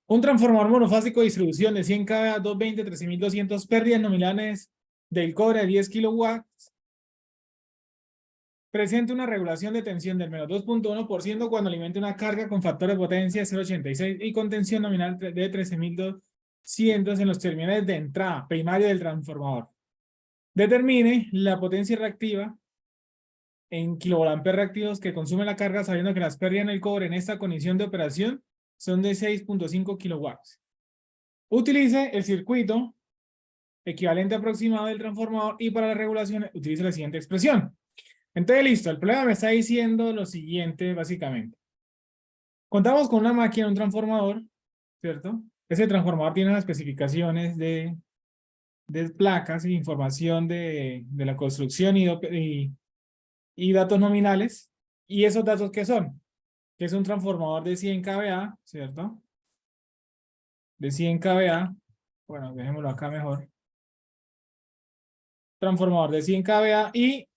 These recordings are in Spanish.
Un transformador monofásico de distribución de 100 kVA, 220, 13.200 pérdidas nominales del cobre de 10 kilowatts presenta una regulación de tensión del menos 2.1% cuando alimenta una carga con factor de potencia de 0.86 y con tensión nominal de 13.200 en los terminales de entrada primaria del transformador. Determine la potencia reactiva en kilovoltampers reactivos que consume la carga sabiendo que las pérdidas en el cobre en esta condición de operación son de 6.5 kilowatts. Utilice el circuito equivalente aproximado del transformador y para la regulación utilice la siguiente expresión. Entonces, listo, el problema me está diciendo lo siguiente, básicamente. Contamos con una máquina, un transformador, ¿cierto? Ese transformador tiene las especificaciones de placas e información de la construcción y datos nominales. ¿Y esos datos qué son? Que es un transformador de 100 kVA, ¿cierto? De 100 kVA. Bueno, dejémoslo acá mejor. Transformador de 100 kVA y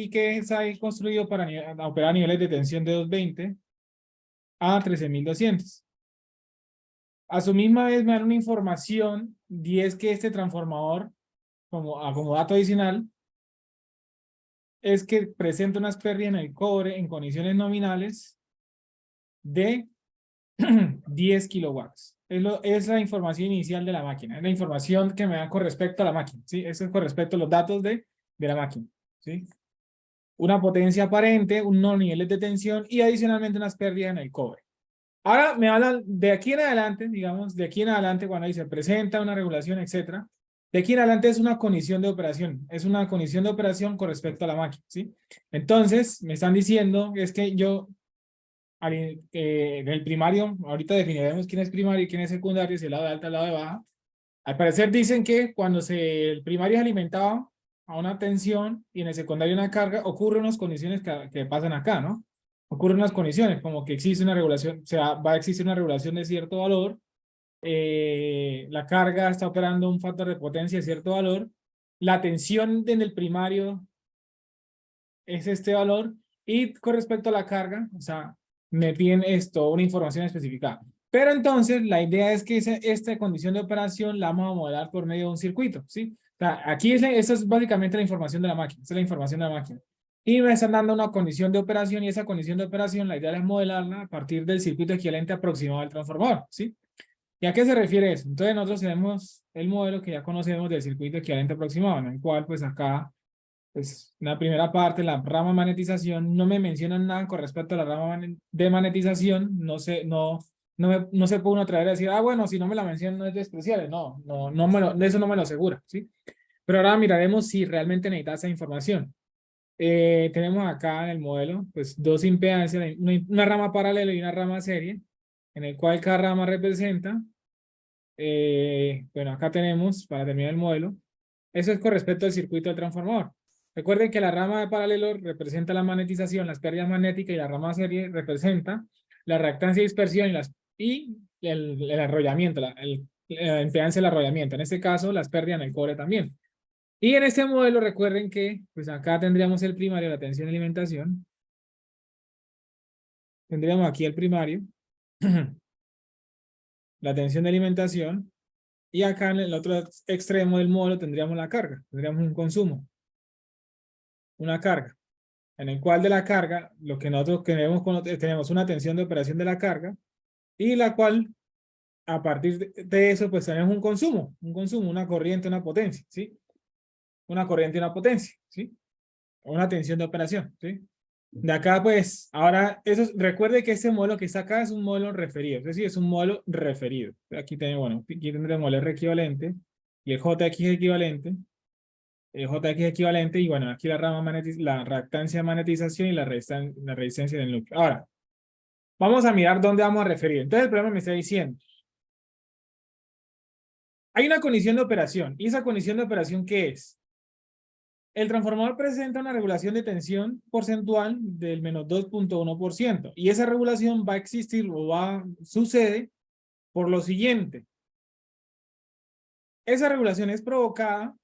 que está construido para operar a niveles de tensión de 220 a 13.200. A su misma vez me dan una información, y es que este transformador, como dato adicional, es que presenta unas pérdidas en el cobre en condiciones nominales de 10 kilowatts. Es la información inicial de la máquina, es la información que me da con respecto a la máquina, ¿sí? Eso es con respecto a los datos de la máquina, ¿sí? Una potencia aparente, unos niveles de tensión y adicionalmente unas pérdidas en el cobre. Ahora me hablan de aquí en adelante, digamos, de aquí en adelante cuando dice presenta una regulación, etcétera. De aquí en adelante es una condición de operación, es una condición de operación con respecto a la máquina, ¿sí? Entonces, me están diciendo es que yo, en el primario, ahorita definiremos quién es primario y quién es secundario, si el lado de alta, el lado de baja. Al parecer dicen que cuando el primario es alimentado a una tensión y en el secundario una carga, ocurren unas condiciones que pasan acá, ¿no? Ocurren unas condiciones, como que existe una regulación, o sea, va a existir una regulación de cierto valor, la carga está operando un factor de potencia de cierto valor, la tensión en el primario es este valor, y con respecto a la carga, o sea, me piden esto, una información especificada. Pero entonces, la idea es que esta condición de operación la vamos a modelar por medio de un circuito, ¿sí? O sea, aquí esa es básicamente la información de la máquina, esa es la información de la máquina. Y me están dando una condición de operación, y esa condición de operación, la idea es modelarla a partir del circuito equivalente aproximado del transformador, ¿sí? ¿Y a qué se refiere eso? Entonces, nosotros tenemos el modelo que ya conocemos del circuito equivalente aproximado, en el cual, pues acá pues la primera parte, la rama de monetización, no me mencionan nada con respecto a la rama de monetización, no se puede uno atrever a decir, ah, bueno, si no me la mencionan no es de especiales, de eso no me lo asegura, ¿sí? Pero ahora miraremos si realmente necesita esa información. Tenemos acá en el modelo, pues dos impedancias, una rama paralela y una rama serie, en el cual cada rama representa, bueno, acá tenemos, para terminar el modelo, eso es con respecto al circuito del transformador. Recuerden que la rama de paralelo representa la magnetización, las pérdidas magnéticas, y la rama serie representa la reactancia y dispersión y el arrollamiento, la impedancia del arrollamiento. En este caso, las pérdidas en el cobre también. Y en este modelo, recuerden que pues acá tendríamos el primario, la tensión de alimentación. Tendríamos aquí el primario, la tensión de alimentación. Y acá en el otro extremo del modelo tendríamos la carga, tendríamos un consumo, una carga, en el cual de la carga, lo que nosotros tenemos una tensión de operación de la carga, y la cual, a partir de eso, pues tenemos un consumo, una corriente, una potencia, ¿sí? Una corriente y una potencia, ¿sí? Una tensión de operación, ¿sí? De acá, pues, ahora, recuerde que este modelo que está acá es un modelo referido, es decir, es un modelo referido. Aquí tenemos, bueno, aquí tendremos el R equivalente y el JX equivalente, y bueno, aquí la rama la reactancia de magnetización y la resistencia del núcleo. Ahora, vamos a mirar dónde vamos a referir. Entonces el problema me está diciendo, hay una condición de operación, ¿y esa condición de operación qué es? El transformador presenta una regulación de tensión porcentual del menos 2.1%, y esa regulación va a existir sucede por lo siguiente. Esa regulación es provocada,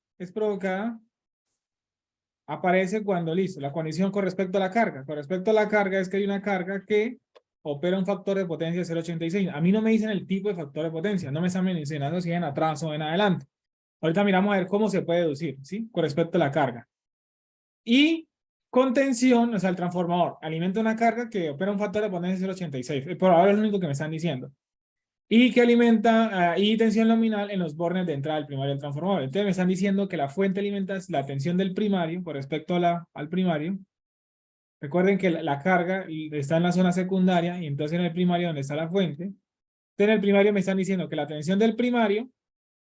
aparece cuando, listo, la condición con respecto a la carga. Con respecto a la carga es que hay una carga que opera un factor de potencia de 0,86. A mí no me dicen el tipo de factor de potencia, no me están mencionando si en atrás o en adelante. Ahorita miramos a ver cómo se puede deducir, ¿sí? Con respecto a la carga. Y con tensión, o sea, el transformador alimenta una carga que opera un factor de potencia de 0,86. Por ahora es lo único que me están diciendo. Y que alimenta y tensión nominal en los bornes de entrada del primario del transformador. Entonces me están diciendo que la fuente alimenta la tensión del primario con respecto a al primario. Recuerden que la carga está en la zona secundaria y entonces en el primario donde está la fuente. Entonces en el primario me están diciendo que la tensión del primario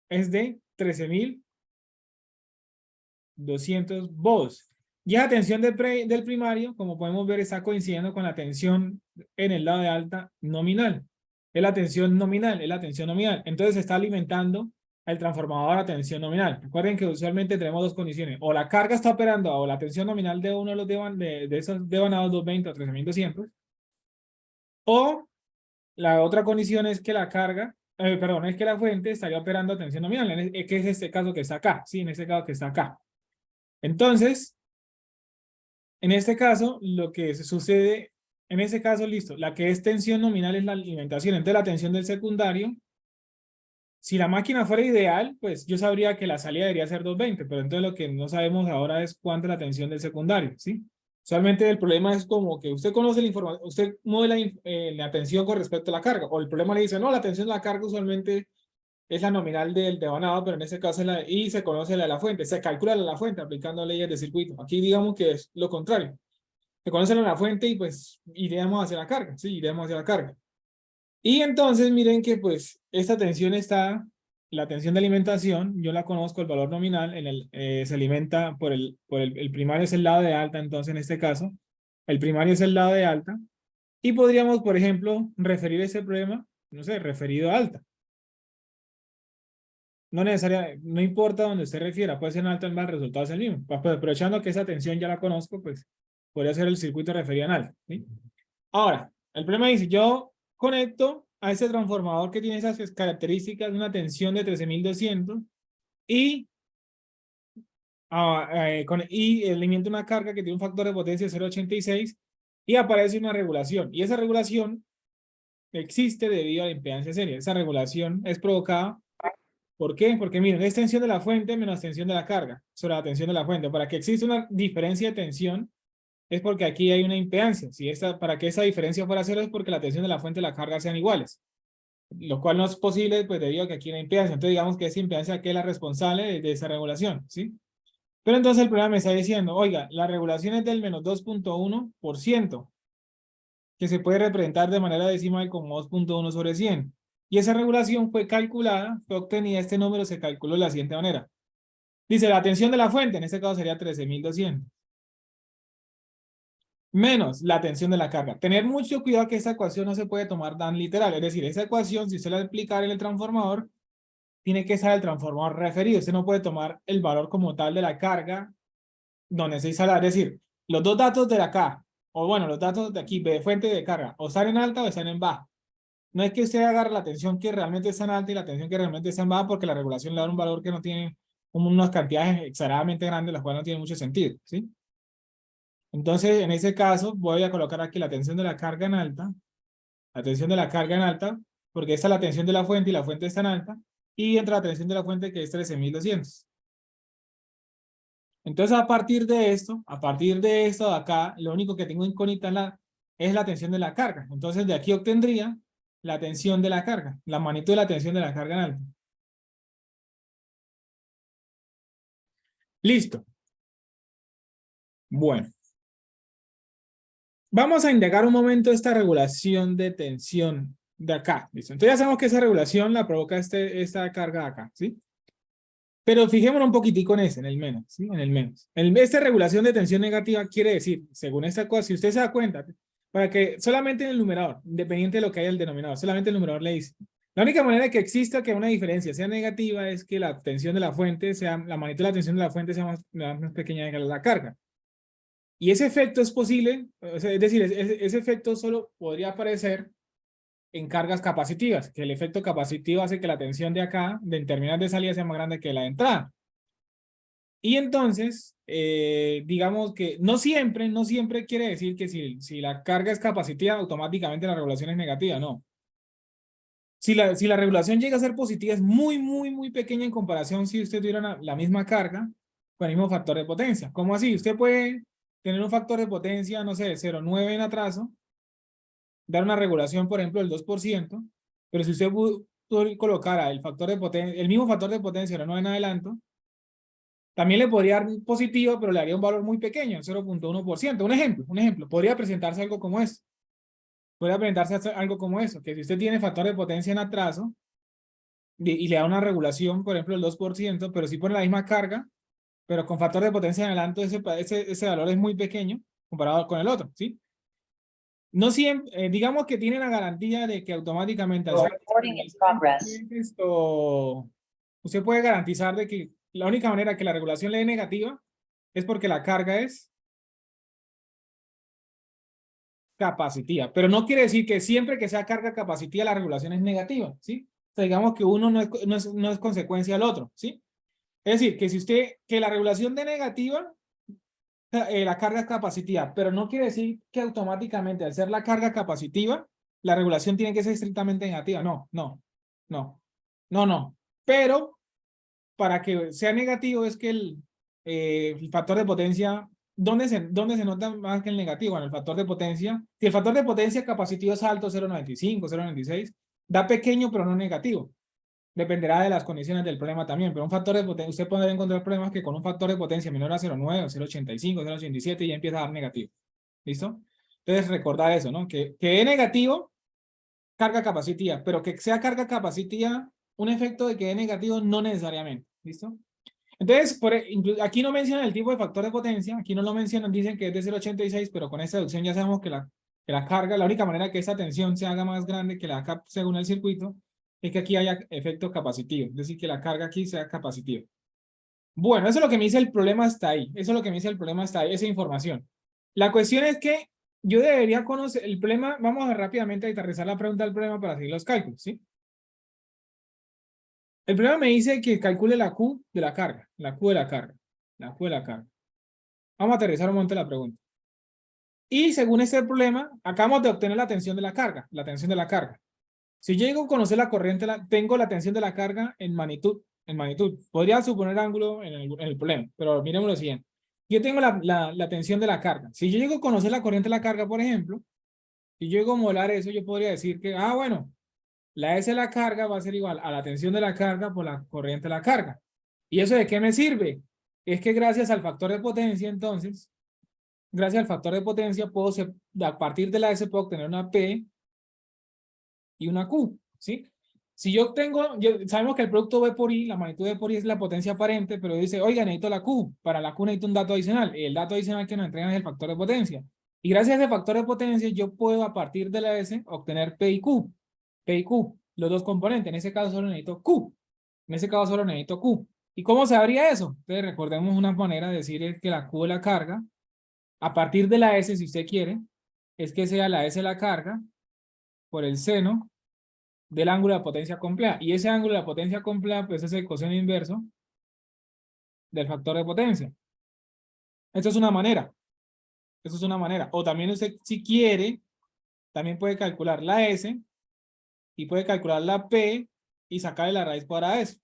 es de 13.200 volts. Y la tensión del primario, como podemos ver, está coincidiendo con la tensión en el lado de alta nominal. Es la tensión nominal, es la tensión nominal. Entonces se está alimentando el transformador a tensión nominal. Recuerden que usualmente tenemos dos condiciones. O la carga está operando o la tensión nominal de uno de los de esos devanados 220 o 13.200. O la otra condición es que la carga, perdón, es que la fuente estaría operando a tensión nominal, que es este caso que está acá, sí, en este caso que está acá. Entonces, en este caso, lo que sucede, en este caso, listo, la que es tensión nominal es la alimentación. Entonces, la tensión del secundario, si la máquina fuera ideal, pues yo sabría que la salida debería ser 220, pero entonces lo que no sabemos ahora es cuánto es la tensión del secundario, ¿sí? Usualmente el problema es como que usted conoce la información, usted mueve la tensión con respecto a la carga, o el problema le dice, no, la tensión de la carga usualmente es la nominal del devanado, pero en este caso es y se conoce la de la fuente, se calcula la de la fuente aplicando leyes de circuito. Aquí digamos que es lo contrario. Se conoce la de la fuente y pues iremos hacia la carga, sí, iremos hacia la carga. Y entonces miren que pues esta tensión está, la tensión de alimentación, yo la conozco, el valor nominal, se alimenta el primario es el lado de alta, entonces en este caso, el primario es el lado de alta, y podríamos, por ejemplo, referir ese problema, no sé, referido a alta. No necesariamente, no importa donde usted refiera, puede ser en alta o en baja, el resultado es el mismo. Pues, aprovechando que esa tensión ya la conozco, pues podría ser el circuito referido en alta, ¿sí? Ahora, el problema dice, yo conecto a ese transformador que tiene esas características de una tensión de 13.200 y, y alimento una carga que tiene un factor de potencia de 0,86 y aparece una regulación. Y esa regulación existe debido a la impedancia seria. Esa regulación es provocada. ¿Por qué? Porque miren, es tensión de la fuente menos tensión de la carga sobre la tensión de la fuente. Para que exista una diferencia de tensión es porque aquí hay una impedancia. Para que esa diferencia fuera cero es porque la tensión de la fuente y la carga sean iguales. Lo cual no es posible pues debido a que aquí hay una impedancia. Entonces digamos que esa impedancia que es la responsable de esa regulación, ¿sí? Pero entonces el programa me está diciendo, oiga, la regulación es del menos 2,1%, que se puede representar de manera decimal como 2,1 sobre 100. Y esa regulación fue calculada, fue obtenida, este número se calculó de la siguiente manera. Dice, la tensión de la fuente, en este caso sería 13.200. Menos la tensión de la carga. Tener mucho cuidado que esa ecuación no se puede tomar tan literal. Es decir, esa ecuación, si usted la aplicar en el transformador, tiene que ser el transformador referido. Usted no puede tomar el valor como tal de la carga donde se instala. Es decir, los dos datos de acá, o bueno, los datos de aquí, de fuente de carga, o están en alta o están en baja. No es que usted agarre la tensión que realmente está en alta y la tensión que realmente está en baja porque la regulación le da un valor que no tiene como unas cantidades exageradamente grandes, las cuales no tienen mucho sentido, ¿sí? Entonces, en ese caso, voy a colocar aquí la tensión de la carga en alta, la tensión de la carga en alta, porque esta es la tensión de la fuente y la fuente está en alta, y entra la tensión de la fuente que es 13.200. Entonces, a partir de esto de acá, lo único que tengo incógnita es la tensión de la carga. Entonces, de aquí obtendría la tensión de la carga, la magnitud de la tensión de la carga en alta. Listo. Bueno. Vamos a indagar un momento esta regulación de tensión de acá. ¿Listo? Entonces ya sabemos que esa regulación la provoca esta carga de acá, ¿sí? Pero fijémonos un poquitico en ese, en el menos, ¿sí? En el menos. Esta regulación de tensión negativa quiere decir, según esta cosa, si usted se da cuenta, para que solamente en el numerador, independiente de lo que haya en el denominador, solamente el numerador le dice. La única manera de que exista que una diferencia sea negativa es que la tensión de la fuente la magnitud de la tensión de la fuente sea más pequeña que la carga. Y ese efecto es posible, es decir, ese efecto solo podría aparecer en cargas capacitivas, que el efecto capacitivo hace que la tensión de acá, de en terminal de salida, sea más grande que la de entrada. Y entonces, digamos que no siempre quiere decir que si la carga es capacitiva, automáticamente la regulación es negativa, no. Si la regulación llega a ser positiva, es muy pequeña en comparación si usted tuviera la misma carga con el mismo factor de potencia. ¿Cómo así? Usted puede tener un factor de potencia, no sé, 0,9 en atraso, dar una regulación, por ejemplo, del 2%, pero si usted colocara el factor de potencia, el mismo factor de potencia 0,9 en adelanto, también le podría dar positivo, pero le daría un valor muy pequeño, 0,1%. Un ejemplo, podría presentarse algo como esto. Podría presentarse algo como eso, que si usted tiene factor de potencia en atraso y le da una regulación, por ejemplo, el 2%, pero si pone la misma carga, pero con factor de potencia en adelanto, ese valor es muy pequeño comparado con el otro, ¿sí? No siempre, digamos que tiene la garantía de que automáticamente al ser esto, usted puede garantizar de que la única manera que la regulación le dé negativa es porque la carga es capacitiva, pero no quiere decir que siempre que sea carga capacitiva la regulación es negativa, ¿sí? O sea, digamos que uno no es consecuencia del otro, ¿sí? Es decir, que si usted, que la regulación de negativa, la carga es capacitiva, pero no quiere decir que automáticamente al ser la carga capacitiva, la regulación tiene que ser estrictamente negativa, no. Pero para que sea negativo es que el factor de potencia, ¿dónde se nota más que el negativo? En el factor de potencia. Si el factor de potencia capacitivo es alto, 0,95, 0,96, da pequeño pero no negativo. Dependerá de las condiciones del problema también, pero un factor de potencia, usted podrá encontrar problemas que con un factor de potencia menor a 0,9, 0,85, 0,87 ya empieza a dar negativo. ¿Listo? Entonces recordar eso, ¿no? Que es negativo, carga capacitiva, pero que sea carga capacitiva, un efecto de que es negativo no necesariamente. ¿Listo? Entonces, aquí no mencionan el tipo de factor de potencia, aquí no lo mencionan, dicen que es de 0,86, pero con esta deducción ya sabemos que la carga, la única manera que esta tensión se haga más grande que la acá según el circuito, es que aquí haya efecto capacitivo, es decir, que la carga aquí sea capacitiva. Bueno, eso es lo que me dice el problema hasta ahí, eso es lo que me dice el problema hasta ahí, esa información. La cuestión es que yo debería conocer el problema, vamos a ver rápidamente a aterrizar la pregunta del problema para seguir los cálculos, ¿sí? El problema me dice que calcule la Q de la carga, la Q de la carga, la Q de la carga. Vamos a aterrizar un momento la pregunta. Y según este problema, acabamos de obtener la tensión de la carga, la tensión de la carga. Si yo llego a conocer la corriente, tengo la tensión de la carga en magnitud, en magnitud. Podría suponer ángulo en el problema, pero miremos lo siguiente. Yo tengo la tensión de la carga. Si yo llego a conocer la corriente de la carga, por ejemplo, y yo llego a modelar eso, yo podría decir que, bueno, la S de la carga va a ser igual a la tensión de la carga por la corriente de la carga. ¿Y eso de qué me sirve? Es que gracias al factor de potencia, entonces, gracias al factor de potencia, a partir de la S puedo obtener una P y una Q, ¿sí? Si yo tengo, sabemos que el producto V por I, la magnitud V por I es la potencia aparente, pero dice, oiga, necesito la Q. Para la Q necesito un dato adicional. El dato adicional que nos entregan es el factor de potencia. Y gracias a ese factor de potencia, yo puedo a partir de la S obtener P y Q. P y Q, los dos componentes. En ese caso solo necesito Q. En ese caso solo necesito Q. ¿Y cómo se habría eso? Entonces recordemos una manera de decir es que la Q de la carga, a partir de la S, si usted quiere, es que sea la S de la carga por el seno del ángulo de potencia compleja. Y ese ángulo de potencia compleja, pues es el coseno inverso del factor de potencia. Esto es una manera. Eso es una manera. O también usted, si quiere, también puede calcular la S y puede calcular la P y sacarle la raíz cuadrada de eso.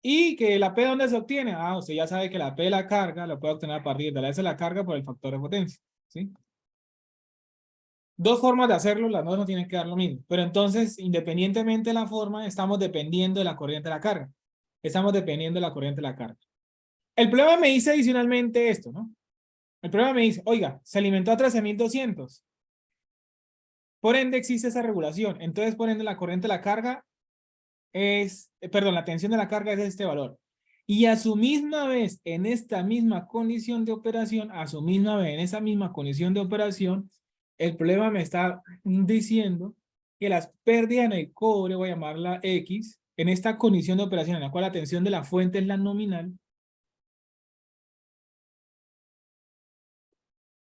Y que la P, ¿dónde se obtiene? Usted ya sabe que la P de la carga lo puede obtener a partir de la S de la carga por el factor de potencia. ¿Sí? Dos formas de hacerlo, las dos no tienen que dar lo mismo. Pero entonces, independientemente de la forma, estamos dependiendo de la corriente de la carga. Estamos dependiendo de la corriente de la carga. El problema me dice adicionalmente esto, ¿no? El problema me dice, oiga, se alimentó a 13.200. Por ende existe esa regulación. Entonces, por ende, la corriente de la carga la tensión de la carga es este valor. Y a su misma vez, en esta misma condición de operación, a su misma vez, en esa misma condición de operación, el problema me está diciendo que las pérdidas en el cobre, voy a llamarla X, en esta condición de operación en la cual la tensión de la fuente es la nominal,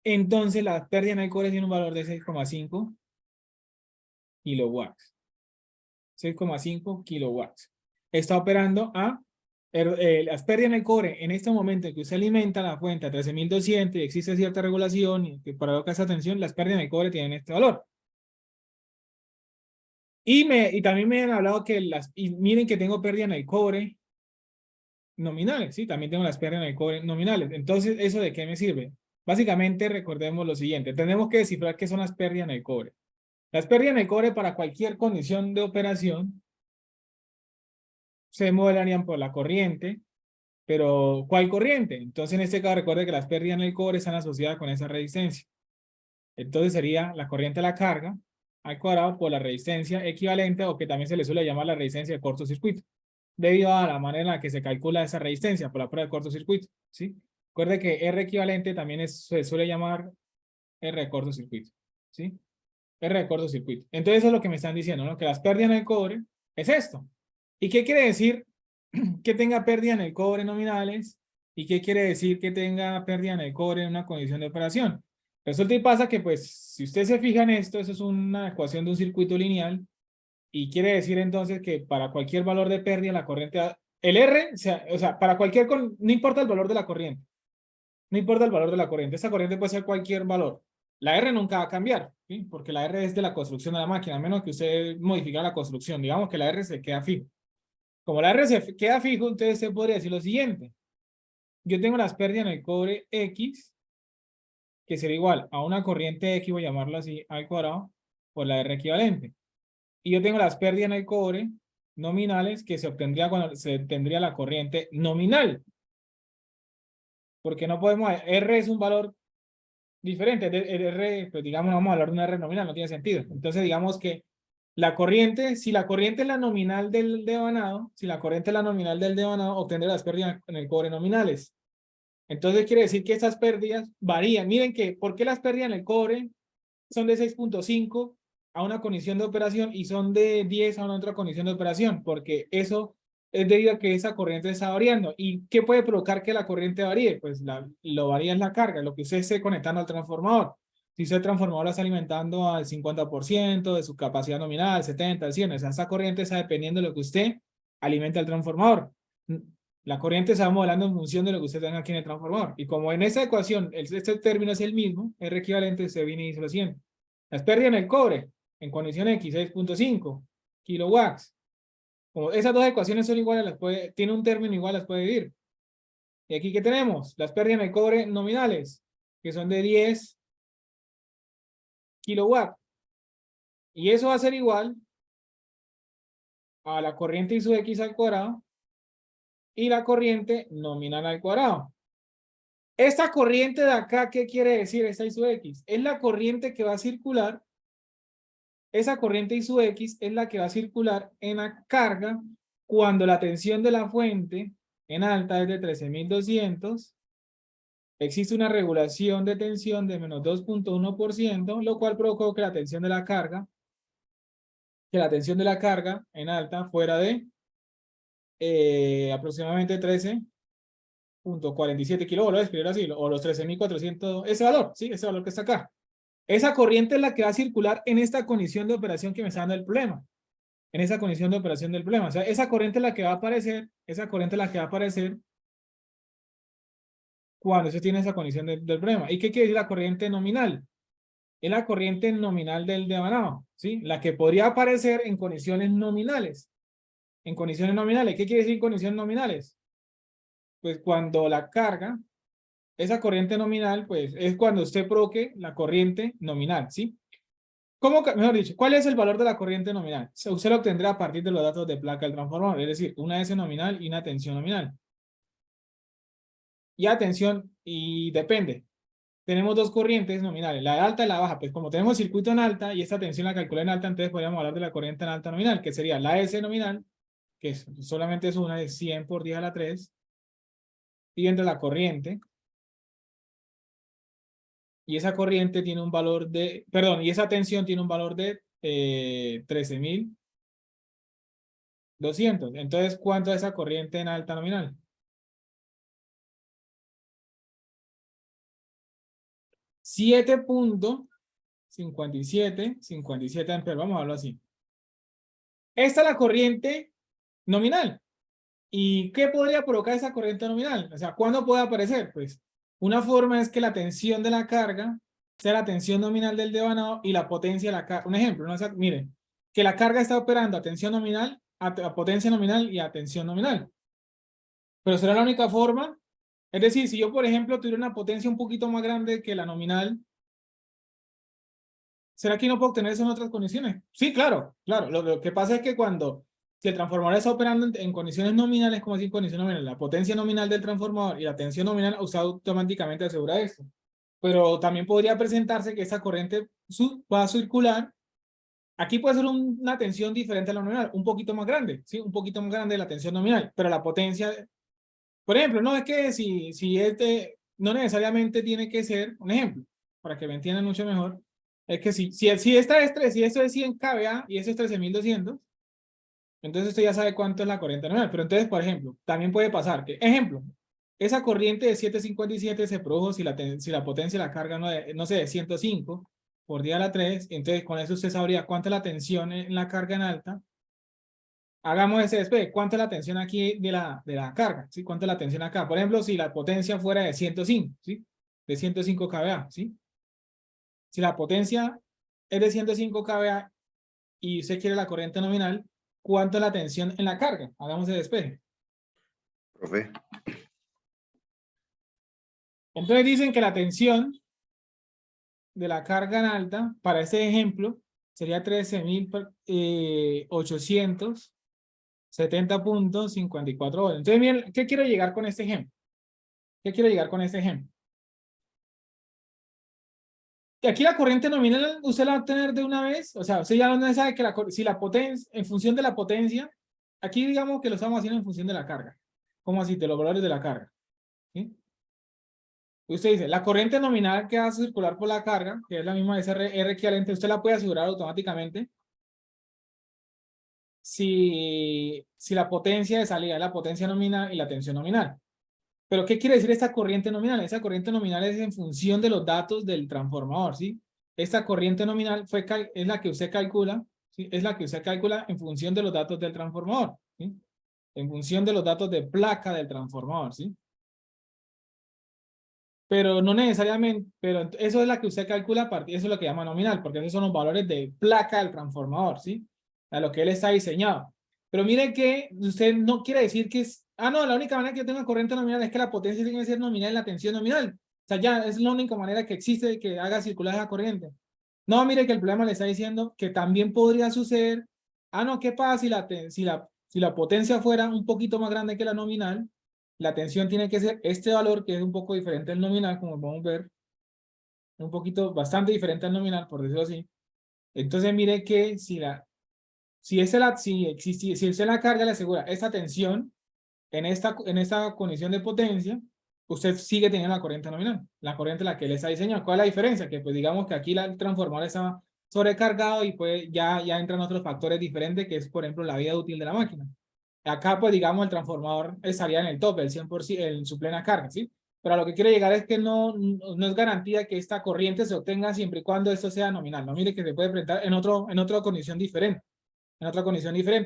entonces la pérdida en el cobre tiene un valor de 6,5 kilowatts. 6,5 kilowatts. Está operando a las pérdidas en el cobre, en este momento en que usted alimenta la fuente a 13.200 y existe cierta regulación y que provoca esa tensión, las pérdidas en el cobre tienen este valor. Y también me han hablado que y miren que tengo pérdida en el cobre nominales, sí, también tengo las pérdidas en el cobre nominales. Entonces, ¿eso de qué me sirve? Básicamente, recordemos lo siguiente, tenemos que descifrar qué son las pérdidas en el cobre. Las pérdidas en el cobre para cualquier condición de operación se modelarían por la corriente, pero ¿cuál corriente? Entonces, en este caso, recuerde que las pérdidas en el cobre están asociadas con esa resistencia. Entonces, sería la corriente a la carga al cuadrado por la resistencia equivalente, o que también se le suele llamar la resistencia de cortocircuito, debido a la manera en la que se calcula esa resistencia por la prueba de cortocircuito, ¿sí? Recuerde que R equivalente también se suele llamar R de cortocircuito, ¿sí? R de cortocircuito. Entonces, eso es lo que me están diciendo, ¿no? Que las pérdidas en el cobre es esto. ¿Y qué quiere decir que tenga pérdida en el cobre nominales? ¿Y qué quiere decir que tenga pérdida en el cobre en una condición de operación? Resulta y pasa que, pues, si usted se fija en esto, eso es una ecuación de un circuito lineal, y quiere decir entonces que para cualquier valor de pérdida la corriente, el R, o sea, para cualquier, no importa el valor de la corriente, no importa el valor de la corriente, esa corriente puede ser cualquier valor. La R nunca va a cambiar, ¿sí? Porque la R es de la construcción de la máquina, a menos que usted modifique la construcción, digamos que la R se queda fijo. Como la R se queda fijo, entonces se podría decir lo siguiente. Yo tengo las pérdidas en el cobre X, que sería igual a una corriente X, voy a llamarlo así, al cuadrado, por la R equivalente. Y yo tengo las pérdidas en el cobre nominales que se obtendría cuando se tendría la corriente nominal. Porque no podemos, R es un valor diferente. El R, pues digamos, vamos a hablar de una R nominal, no tiene sentido. Entonces, digamos que la corriente, si la corriente es la nominal del devanado, si la corriente es la nominal del devanado, obtendrá las pérdidas en el cobre nominales. Entonces, quiere decir que esas pérdidas varían. Miren que, ¿por qué las pérdidas en el cobre son de 6.5 a una condición de operación y son de 10 a una otra condición de operación? Porque eso es debido a que esa corriente está variando. ¿Y qué puede provocar que la corriente varíe? Pues lo varía es la carga, lo que usted esté conectando al transformador. Si usted el transformador lo está alimentando al 50% de su capacidad nominal, 70, 100, o sea, esa corriente está dependiendo de lo que usted alimenta al transformador. La corriente se va modelando en función de lo que usted tenga aquí en el transformador. Y como en esa ecuación este término es el mismo, R equivalente, se viene y dice lo siguiente. Las pérdidas en el cobre, en condición X, 6.5 kilowatts. Como esas dos ecuaciones son iguales, tiene un término igual, las puede dividir. Y aquí, ¿qué tenemos? Las pérdidas en el cobre nominales, que son de 10 kilowatts. Y eso va a ser igual a la corriente I sub X al cuadrado y la corriente nominal al cuadrado. Esta corriente de acá, ¿qué quiere decir esta I sub X? Es la corriente que va a circular, esa corriente I sub X es la que va a circular en la carga cuando la tensión de la fuente en alta es de 13.200, existe una regulación de tensión de menos 2.1%, lo cual provocó que la tensión de la carga, en alta fuera de aproximadamente 13.47 kilovolts, escribir así, o los 13.400, ese valor, sí, ese valor que está acá. Esa corriente es la que va a circular en esta condición de operación que me está dando el problema. En esa condición de operación del problema. O sea, esa corriente es la que va a aparecer, cuando se tiene esa condición del problema. ¿Y qué quiere decir la corriente nominal? Es la corriente nominal del devanado, ¿sí? La que podría aparecer en condiciones nominales. En condiciones nominales. ¿Qué quiere decir condiciones nominales? Pues cuando la carga, esa corriente nominal, pues es cuando usted provoque la corriente nominal, ¿sí? Mejor dicho, ¿cuál es el valor de la corriente nominal? Usted lo obtendrá a partir de los datos de placa del transformador, es decir, una S nominal y una tensión nominal. Y atención, y depende. Tenemos dos corrientes nominales, la de alta y la baja. Pues como tenemos circuito en alta y esta tensión la calculé en alta, entonces podríamos hablar de la corriente en alta nominal, que sería la S nominal, que solamente es una de 100 por 10 a la 3, y entre la corriente. Y esa corriente tiene un valor de, perdón, y esa tensión tiene un valor de 13.200. Entonces, ¿cuánto es esa corriente en alta nominal? 7.57 amperes, vamos a hablarlo así. Esta es la corriente nominal. ¿Y qué podría provocar esa corriente nominal? O sea, ¿cuándo puede aparecer? Pues una forma es que la tensión de la carga sea la tensión nominal del devanado y la potencia de la carga. Un ejemplo, ¿no? O sea, miren, que la carga está operando a tensión nominal, a potencia nominal y a tensión nominal. Pero será la única forma. Es decir, si yo, por ejemplo, tuviera una potencia un poquito más grande que la nominal, ¿será que no puedo obtener eso en otras condiciones? Sí, claro, claro. Lo que pasa es que cuando si el transformador está operando en condiciones nominales, como decir condiciones nominales, la potencia nominal del transformador y la tensión nominal, usted automáticamente asegura esto. Pero también podría presentarse que esa corriente va a circular. Aquí puede ser una tensión diferente a la nominal, un poquito más grande, ¿sí? Un poquito más grande la tensión nominal, pero la potencia, por ejemplo, no es que si este, no necesariamente tiene que ser, un ejemplo, para que me entiendan mucho mejor, es que si esta es 3, si esto es 100 kVA y eso es 13.200, entonces usted ya sabe cuánto es la corriente nominal. Pero entonces, por ejemplo, también puede pasar que, ejemplo, esa corriente de 757 se produjo si la potencia de la carga no sé, de 105 por día a la 3, entonces con eso usted sabría cuánta es la tensión en la carga en alta. Hagamos ese despegue. ¿Cuánto es la tensión aquí de la carga? ¿Sí? ¿Cuánto es la tensión acá? Por ejemplo, si la potencia fuera de 105, ¿sí? De 105 kVA, ¿sí? Si la potencia es de 105 kVA y usted quiere la corriente nominal, ¿cuánto es la tensión en la carga? Hagamos el despegue. Profe, Entonces dicen que la tensión de la carga en alta, para este ejemplo, sería 13.870.54 voltios. Entonces, miren, ¿qué quiero llegar con este ejemplo? ¿Qué quiero llegar con este ejemplo? Y aquí la corriente nominal usted la va a obtener de una vez, o sea, usted ya no sabe que si la potencia, en función de la potencia, aquí digamos que lo estamos haciendo en función de la carga. ¿Cómo así? De los valores de la carga. ¿Sí? Usted dice, la corriente nominal que va a circular por la carga, que es la misma de ese R equivalente, usted la puede asegurar automáticamente si la potencia de salida es la potencia nominal y la tensión nominal. Pero, ¿qué quiere decir esta corriente nominal? Esa corriente nominal es en función de los datos del transformador, ¿sí? Esta corriente nominal es la que usted calcula, ¿sí? Es la que usted calcula en función de los datos del transformador, ¿sí? En función de los datos de placa del transformador, ¿sí? Pero no necesariamente, pero eso es la que usted calcula a partir, eso es lo que llama nominal, porque esos son los valores de placa del transformador, ¿sí? A lo que él está diseñado. Pero mire que usted no quiere decir que es, no, la única manera que yo tenga corriente nominal es que la potencia tiene que ser nominal y la tensión nominal. O sea, ya es la única manera que existe de que haga circular esa corriente. No, mire que el problema le está diciendo que también podría suceder, no, ¿qué pasa si la potencia fuera un poquito más grande que la nominal? La tensión tiene que ser este valor, que es un poco diferente al nominal, como podemos ver, un poquito, bastante diferente al nominal, por decirlo así. Entonces, mire que si usted la carga le asegura esta tensión en esta condición de potencia, usted sigue teniendo la corriente nominal, la corriente la que él está diseñando. ¿Cuál es la diferencia? Que pues digamos que aquí el transformador está sobrecargado y pues ya entran otros factores diferentes, que es, por ejemplo, la vida útil de la máquina. Acá, pues, digamos, el transformador estaría en el tope, el 100%, en su plena carga, ¿sí? Pero a lo que quiero llegar es que no es garantía que esta corriente se obtenga siempre y cuando esto sea nominal. No, mire que se puede presentar en otra condición diferente,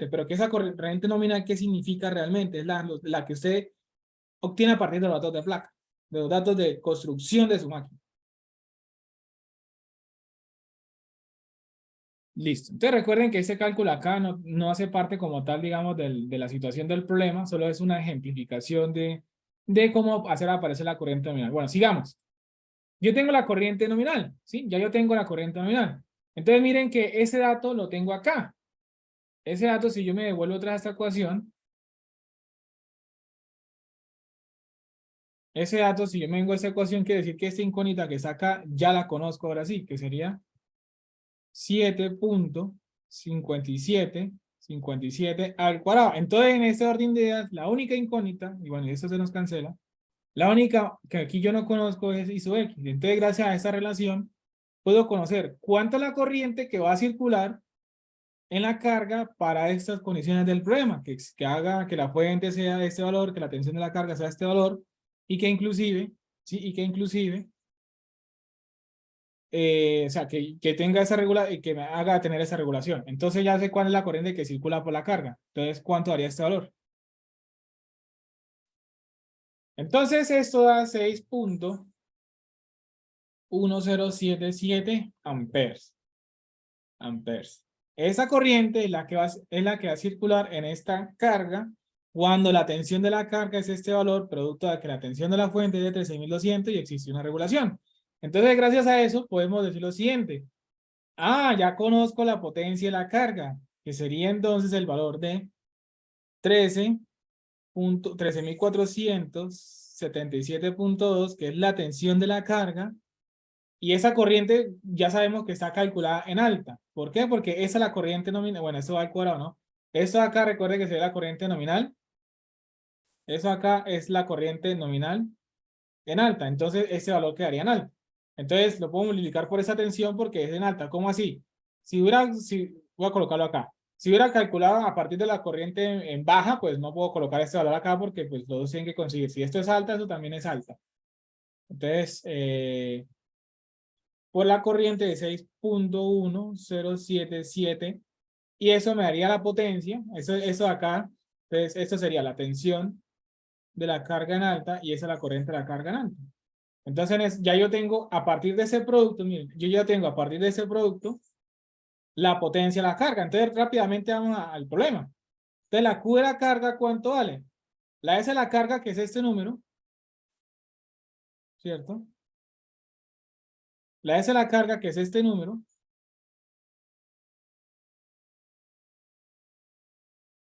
pero que esa corriente nominal, ¿qué significa realmente? Es la que usted obtiene a partir de los datos de placa, de los datos de construcción de su máquina. Listo. Entonces recuerden que este cálculo acá no hace parte como tal, digamos, de la situación del problema, solo es una ejemplificación de cómo hacer aparecer la corriente nominal. Bueno, sigamos. Yo tengo la corriente nominal, ¿sí? Ya yo tengo la corriente nominal. Entonces miren que ese dato lo tengo acá. Ese dato, si yo me devuelvo otra vez a esta ecuación, ese dato, si yo me vengo a esta ecuación, quiere decir que esta incógnita que está acá, ya la conozco ahora sí, que sería 7.5757 al cuadrado. Entonces, en este orden de ideas, la única incógnita, y bueno, eso se nos cancela, la única que aquí yo no conozco es isox. Entonces, gracias a esta relación, puedo conocer cuánto es la corriente que va a circular en la carga para estas condiciones del problema, que haga que la fuente sea este valor, que la tensión de la carga sea este valor, y que inclusive, ¿sí? Y que inclusive o sea, que tenga esa regulación y que me haga tener esa regulación. Entonces ya sé cuál es la corriente que circula por la carga. Entonces, ¿cuánto daría este valor? Entonces esto da 6.1077 amperes. Esa corriente es la que va a circular en esta carga cuando la tensión de la carga es este valor, producto de que la tensión de la fuente es de 13.200 y existe una regulación. Entonces, gracias a eso, podemos decir lo siguiente. Ya conozco la potencia de la carga, que sería entonces el valor de 13.477.2, que es la tensión de la carga. Y esa corriente ya sabemos que está calculada en alta. ¿Por qué? Porque esa es la corriente nominal. Bueno, eso va al cuadrado, ¿no? Eso acá, recuerde que sería la corriente nominal. Eso acá es la corriente nominal en alta. Entonces, ese valor quedaría en alta. Entonces, lo puedo multiplicar por esa tensión porque es en alta. ¿Cómo así? Voy a colocarlo acá. Si hubiera calculado a partir de la corriente en baja, pues no puedo colocar este valor acá porque pues los dos tienen que conseguir. Si esto es alta, eso también es alta. Entonces, por la corriente de 6.1077 y eso me daría la potencia, eso de acá, entonces esto sería la tensión de la carga en alta y esa es la corriente de la carga en alta. Entonces ya yo tengo a partir de ese producto, miren, yo ya tengo a partir de ese producto la potencia de la carga. Entonces rápidamente vamos al problema. Entonces la Q de la carga, ¿cuánto vale? La S de la carga, que es este número, ¿cierto? La S de la carga, que es este número.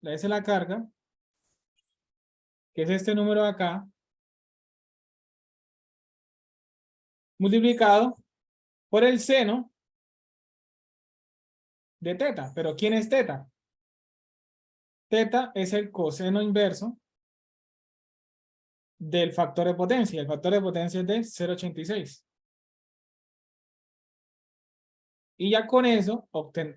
La S de la carga, que es este número de acá, multiplicado por el seno de teta. ¿Pero quién es teta? Teta es el coseno inverso del factor de potencia. El factor de potencia es de 0.86. Y ya con eso,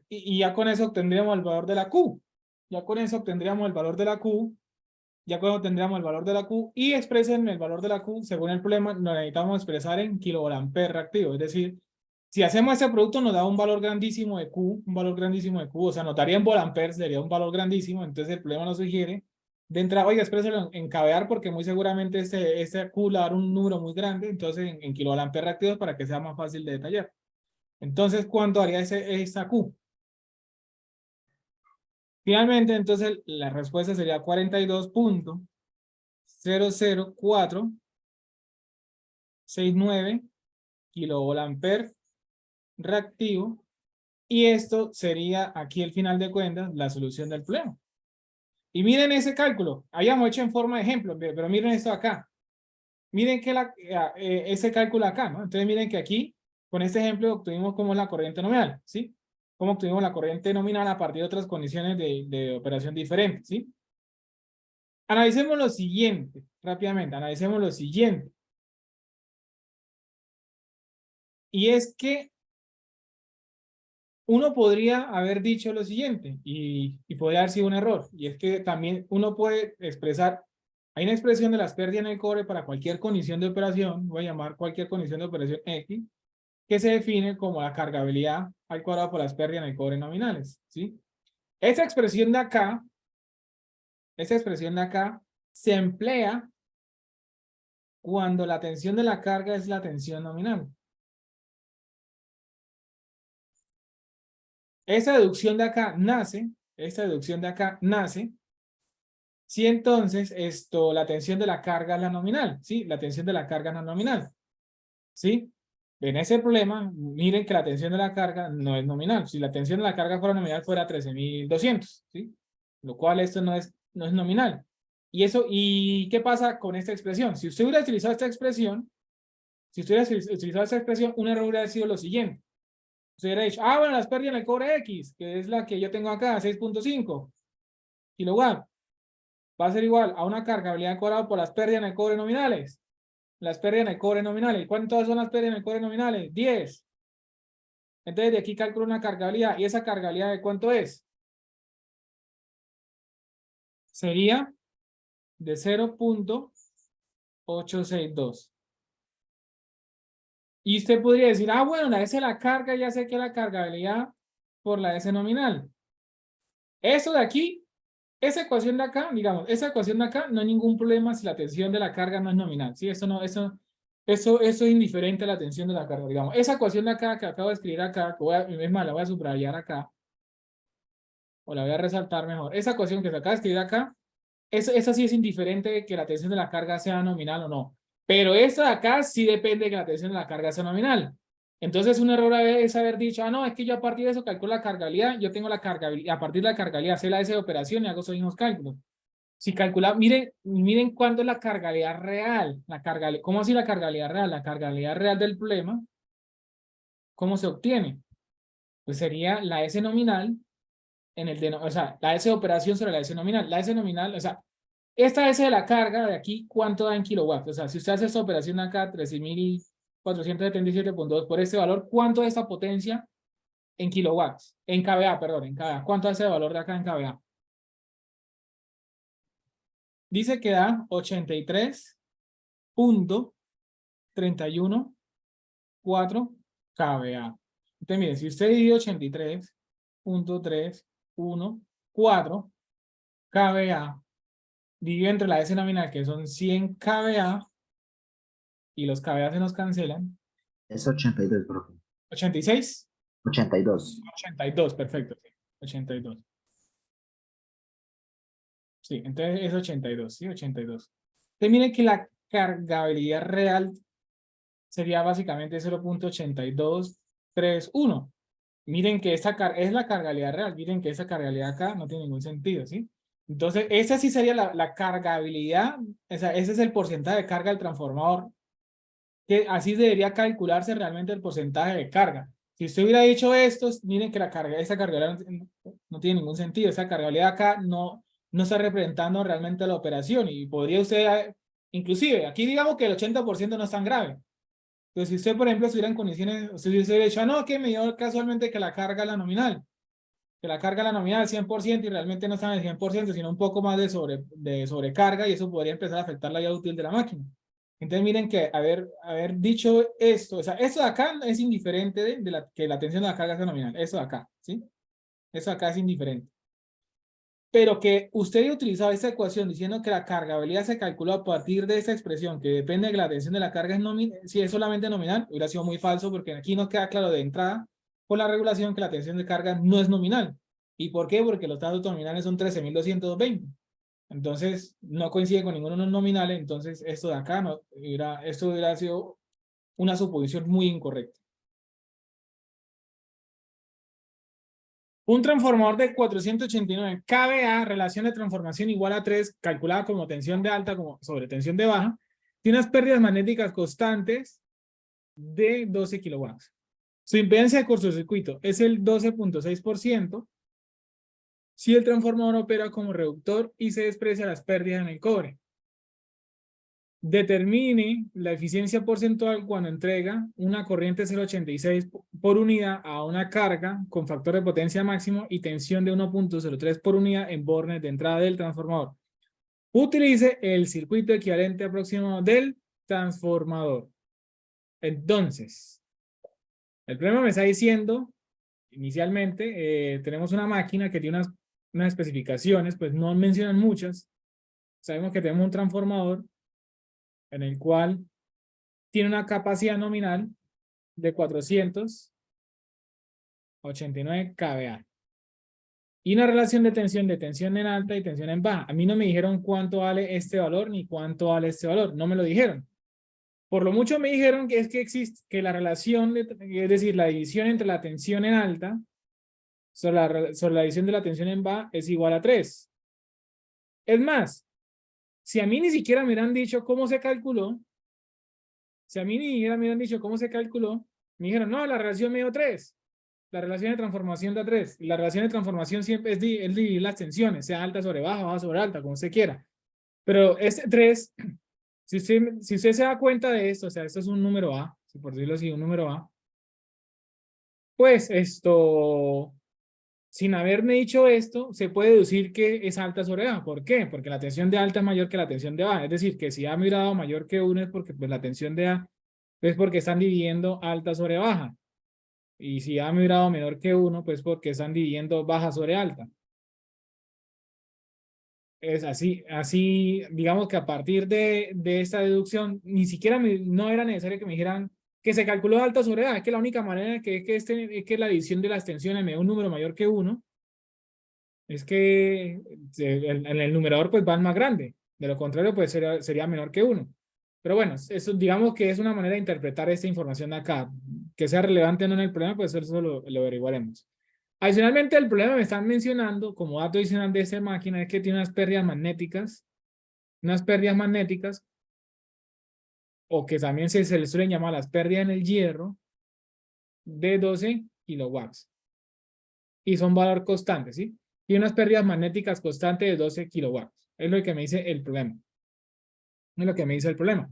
ya con eso obtendríamos el valor de la Q. Ya con eso obtendríamos el valor de la Q. Ya con eso tendríamos el valor de la Q. Y expresen el valor de la Q, según el problema, lo necesitamos expresar en kilovolamper reactivo. Es decir, si hacemos ese producto nos da un valor grandísimo de Q, o sea, nos daría en volamperes, sería un valor grandísimo, entonces el problema nos sugiere, de entrada, oiga, expréselo en kVAR porque muy seguramente este Q le va a dar un número muy grande, entonces en kilovolamperes reactivos para que sea más fácil de detallar. Entonces, ¿cuánto haría esa Q? Finalmente, entonces, la respuesta sería 42.00469 kilovolamper reactivo. Y esto sería aquí el final de cuentas, la solución del problema. Y miren ese cálculo. Habíamos hecho en forma de ejemplo, pero miren esto acá. Miren que ese cálculo acá, ¿no? Entonces miren que aquí, con este ejemplo, obtuvimos como la corriente nominal, ¿sí? Como obtuvimos la corriente nominal a partir de otras condiciones de operación diferentes, ¿sí? Analicemos lo siguiente, rápidamente, analicemos lo siguiente. Y es que uno podría haber dicho lo siguiente, y podría haber sido un error, y es que también uno puede expresar, hay una expresión de las pérdidas en el cobre para cualquier condición de operación, voy a llamar cualquier condición de operación X, que se define como la cargabilidad al cuadrado por las pérdidas en el cobre nominales, ¿sí? Esa expresión de acá se emplea cuando la tensión de la carga es la tensión nominal. Esa deducción de acá nace, si entonces la tensión de la carga es la nominal, ¿sí? La tensión de la carga es la nominal, ¿sí? En ese problema, miren que la tensión de la carga no es nominal. Si la tensión de la carga fuera nominal, fuera 13.200, ¿sí? Lo cual esto no es nominal. ¿Y qué pasa con esta expresión? Si usted hubiera utilizado esta expresión, un error hubiera sido lo siguiente. Usted hubiera dicho, bueno, las pérdidas en el cobre X, que es la que yo tengo acá, 6.5 kilowatts, va a ser igual a una cargabilidad al cuadrado por las pérdidas en el cobre nominales. Las pérdidas en el cobre nominales. ¿Cuántas son las pérdidas en el cobre nominales? 10. Entonces de aquí calculo una cargabilidad. ¿Y esa cargabilidad de cuánto es? Sería de 0.862. Y usted podría decir, bueno, la S de la carga, ya sé que la cargabilidad por la S nominal. Eso de aquí esa ecuación de acá, digamos, esa ecuación de acá no hay ningún problema si la tensión de la carga no es nominal, ¿sí? Eso es indiferente a la tensión de la carga, digamos. Esa ecuación de acá que acabo de escribir acá, es más, la voy a subrayar acá, o la voy a resaltar mejor. Esa ecuación que se acaba de escribir acá, esa sí es indiferente de que la tensión de la carga sea nominal o no. Pero esta de acá sí depende de que la tensión de la carga sea nominal. Entonces, un error es haber dicho, no, es que yo a partir de eso calculo la cargabilidad, yo tengo la cargabilidad, a partir de la cargabilidad sé la S de operación y hago esos mismos cálculos. Si calcula, miren cuánto es la cargabilidad real. ¿Cómo así la cargabilidad real? La cargabilidad real del problema, ¿cómo se obtiene? Pues sería la S nominal o sea, la S de operación sobre la S nominal. La S nominal, o sea, esta S de la carga de aquí, ¿cuánto da en kilowatts? O sea, si usted hace esta operación acá, 13.477.2 por este valor, ¿cuánto es esta potencia en kilowatts? En kVA, perdón, en kVA. ¿Cuánto es ese valor de acá en kVA? Dice que da 83.314 kVA. Entonces, mire, si usted divide 83.314 kVA, divide entre la S nominal, que son 100 kVA, y los kVA se nos cancelan. Es 82, profe. 86, 82. 82, perfecto. Sí, 82. Sí, entonces es 82, sí, 82. Entonces miren que la cargabilidad real sería básicamente 0.8231. Miren que esta es la cargabilidad real. Miren que esa cargabilidad acá no tiene ningún sentido, ¿sí? Entonces, esa sí sería la cargabilidad. Ese es el porcentaje de carga del transformador, que así debería calcularse realmente el porcentaje de carga. Si usted hubiera dicho esto, miren que esa cargabilidad no tiene ningún sentido. Esa cargabilidad acá no está representando realmente la operación y podría usted, inclusive, aquí digamos que el 80% no es tan grave. Entonces, si usted, por ejemplo, estuviera en condiciones, si usted hubiera dicho, no, que me dio casualmente que la carga es la nominal, que la carga es la nominal al 100% y realmente no está en el 100%, sino un poco más de sobrecarga y eso podría empezar a afectar la vida útil de la máquina. Entonces, miren que haber dicho esto, o sea, esto de acá es indiferente que la tensión de la carga sea nominal, eso de acá, ¿sí? Eso de acá es indiferente. Pero que usted haya utilizado esta ecuación diciendo que la cargabilidad se calcula a partir de esa expresión, que depende de que la tensión de la carga si es solamente nominal, hubiera sido muy falso porque aquí nos queda claro de entrada por la regulación que la tensión de carga no es nominal. ¿Y por qué? Porque los datos nominales son 13.220. Entonces, no coincide con ninguno de los nominales, entonces esto de acá esto hubiera sido una suposición muy incorrecta. Un transformador de 489 kVA, relación de transformación igual a 3, calculada como tensión de alta sobre tensión de baja, tiene unas pérdidas magnéticas constantes de 12 kilowatts. Su impedancia de cortocircuito es el 12.6% si el transformador opera como reductor y se desprecia las pérdidas en el cobre. Determine la eficiencia porcentual cuando entrega una corriente 0.86 por unidad a una carga con factor de potencia máximo y tensión de 1.03 por unidad en bornes de entrada del transformador. Utilice el circuito equivalente aproximado del transformador. Entonces, el problema me está diciendo, inicialmente, tenemos una máquina que tiene unas especificaciones, pues no mencionan muchas. Sabemos que tenemos un transformador en el cual tiene una capacidad nominal de 489 kVA. Y una relación de tensión en alta y tensión en baja. A mí no me dijeron cuánto vale este valor ni cuánto vale este valor. No me lo dijeron. Por lo mucho me dijeron que es que existe, que la relación, es decir, la división entre la tensión en alta sobre la división de la tensión en baja es igual a 3. Es más, si a mí ni siquiera me hubieran dicho cómo se calculó, me dijeron, no, la relación me dio 3. La relación de transformación da 3. Y la relación de transformación siempre es dividir las tensiones, sea alta sobre baja, baja sobre alta, como usted quiera. Pero este 3, si usted se da cuenta de esto, o sea, esto es un número A, si por decirlo así, un número A, pues sin haberme dicho esto, se puede deducir que es alta sobre baja. ¿Por qué? Porque la tensión de alta es mayor que la tensión de baja. Es decir, que si A migrado mayor que 1 es porque pues, la tensión de A es porque están dividiendo alta sobre baja. Y si A migrado menor que 1, pues porque están dividiendo baja sobre alta. Es así, digamos que a partir de esta deducción, ni siquiera no era necesario que me dijeran que se calculó alta sobre A, es que la única manera es que la adición de las tensiones me dé un número mayor que 1, es que en el numerador pues va más grande, de lo contrario pues sería menor que 1. Pero bueno, eso digamos que es una manera de interpretar esta información de acá, que sea relevante o no en el problema, pues eso lo averiguaremos. Adicionalmente, el problema me están mencionando como dato adicional de esta máquina es que tiene unas pérdidas magnéticas, o que también se les suelen llamar las pérdidas en el hierro, de 12 kilowatts. Y son valor constante, ¿sí? Y unas pérdidas magnéticas constantes de 12 kilowatts. Es lo que me dice el problema. Es lo que me dice el problema.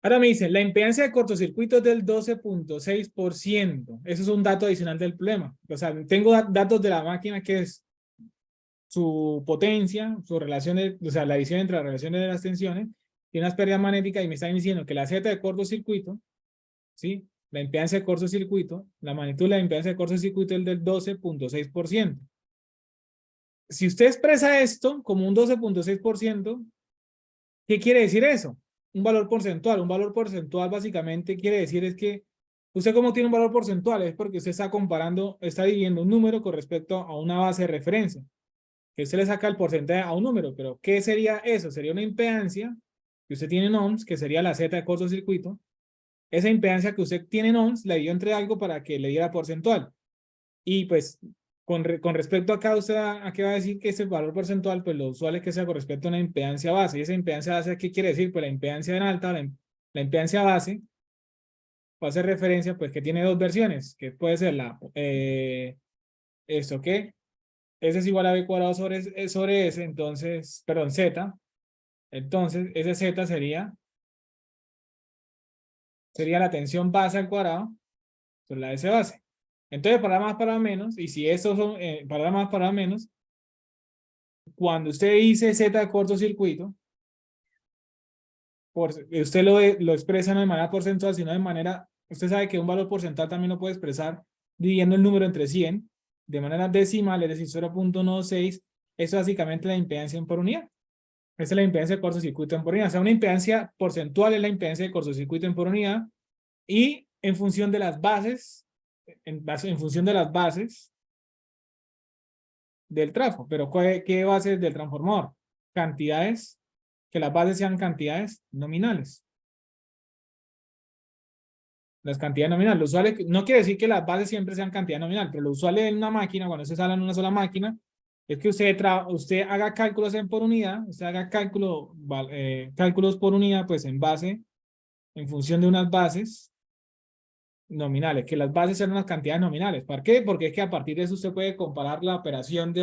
Ahora me dice, la impedancia de cortocircuito es del 12.6%. Eso es un dato adicional del problema. O sea, tengo datos de la máquina que es su potencia, su relación o sea, la adición entre las relaciones de las tensiones y unas pérdidas magnéticas, y me están diciendo que la Z de cortocircuito, ¿sí? La impedancia de cortocircuito, la magnitud de la impedancia de cortocircuito es del 12.6%. Si usted expresa esto como un 12.6%, ¿qué quiere decir eso? Un valor porcentual. Un valor porcentual básicamente quiere decir es que usted como tiene un valor porcentual es porque usted está comparando, está dividiendo un número con respecto a una base de referencia. Que usted le saca el porcentaje a un número, pero ¿qué sería eso? Sería una impedancia que usted tiene en ohms, que sería la Z de cortocircuito. Esa impedancia que usted tiene en ohms, la dio entre algo para que le diera porcentual. Y pues, con respecto acá, usted a qué va a decir que ese valor porcentual, pues lo usual es que sea con respecto a una impedancia base. Y esa impedancia base, ¿qué quiere decir? Pues la impedancia en alta, la impedancia base, va a hacer referencia, pues que tiene dos versiones, que puede ser esto que S es igual a B cuadrado sobre S, entonces, perdón, Z. Entonces, ese Z sería la tensión base al cuadrado sobre la S base. Entonces, para más, para menos, y si estos son para más, para menos, cuando usted dice Z de cortocircuito, usted lo expresa no de manera porcentual, sino de manera, usted sabe que un valor porcentual también lo puede expresar dividiendo el número entre 100, de manera decimal, es decir, 0.16, eso es básicamente la impedancia por unidad. Esa es la impedancia de cortocircuito en por unidad. O sea, una impedancia porcentual es la impedancia de cortocircuito en por unidad, y en función de las bases, en función de las bases del trafo. Pero ¿qué bases del transformador? Cantidades, que las bases sean cantidades nominales. Las cantidades nominales. Lo usual no quiere decir que las bases siempre sean cantidad nominal, pero lo usual en una máquina, cuando se sale en una sola máquina, es que usted haga cálculos en por unidad, usted haga cálculos por unidad, pues en función de unas bases nominales, que las bases sean unas cantidades nominales. ¿Por qué? Porque es que a partir de eso usted puede comparar la operación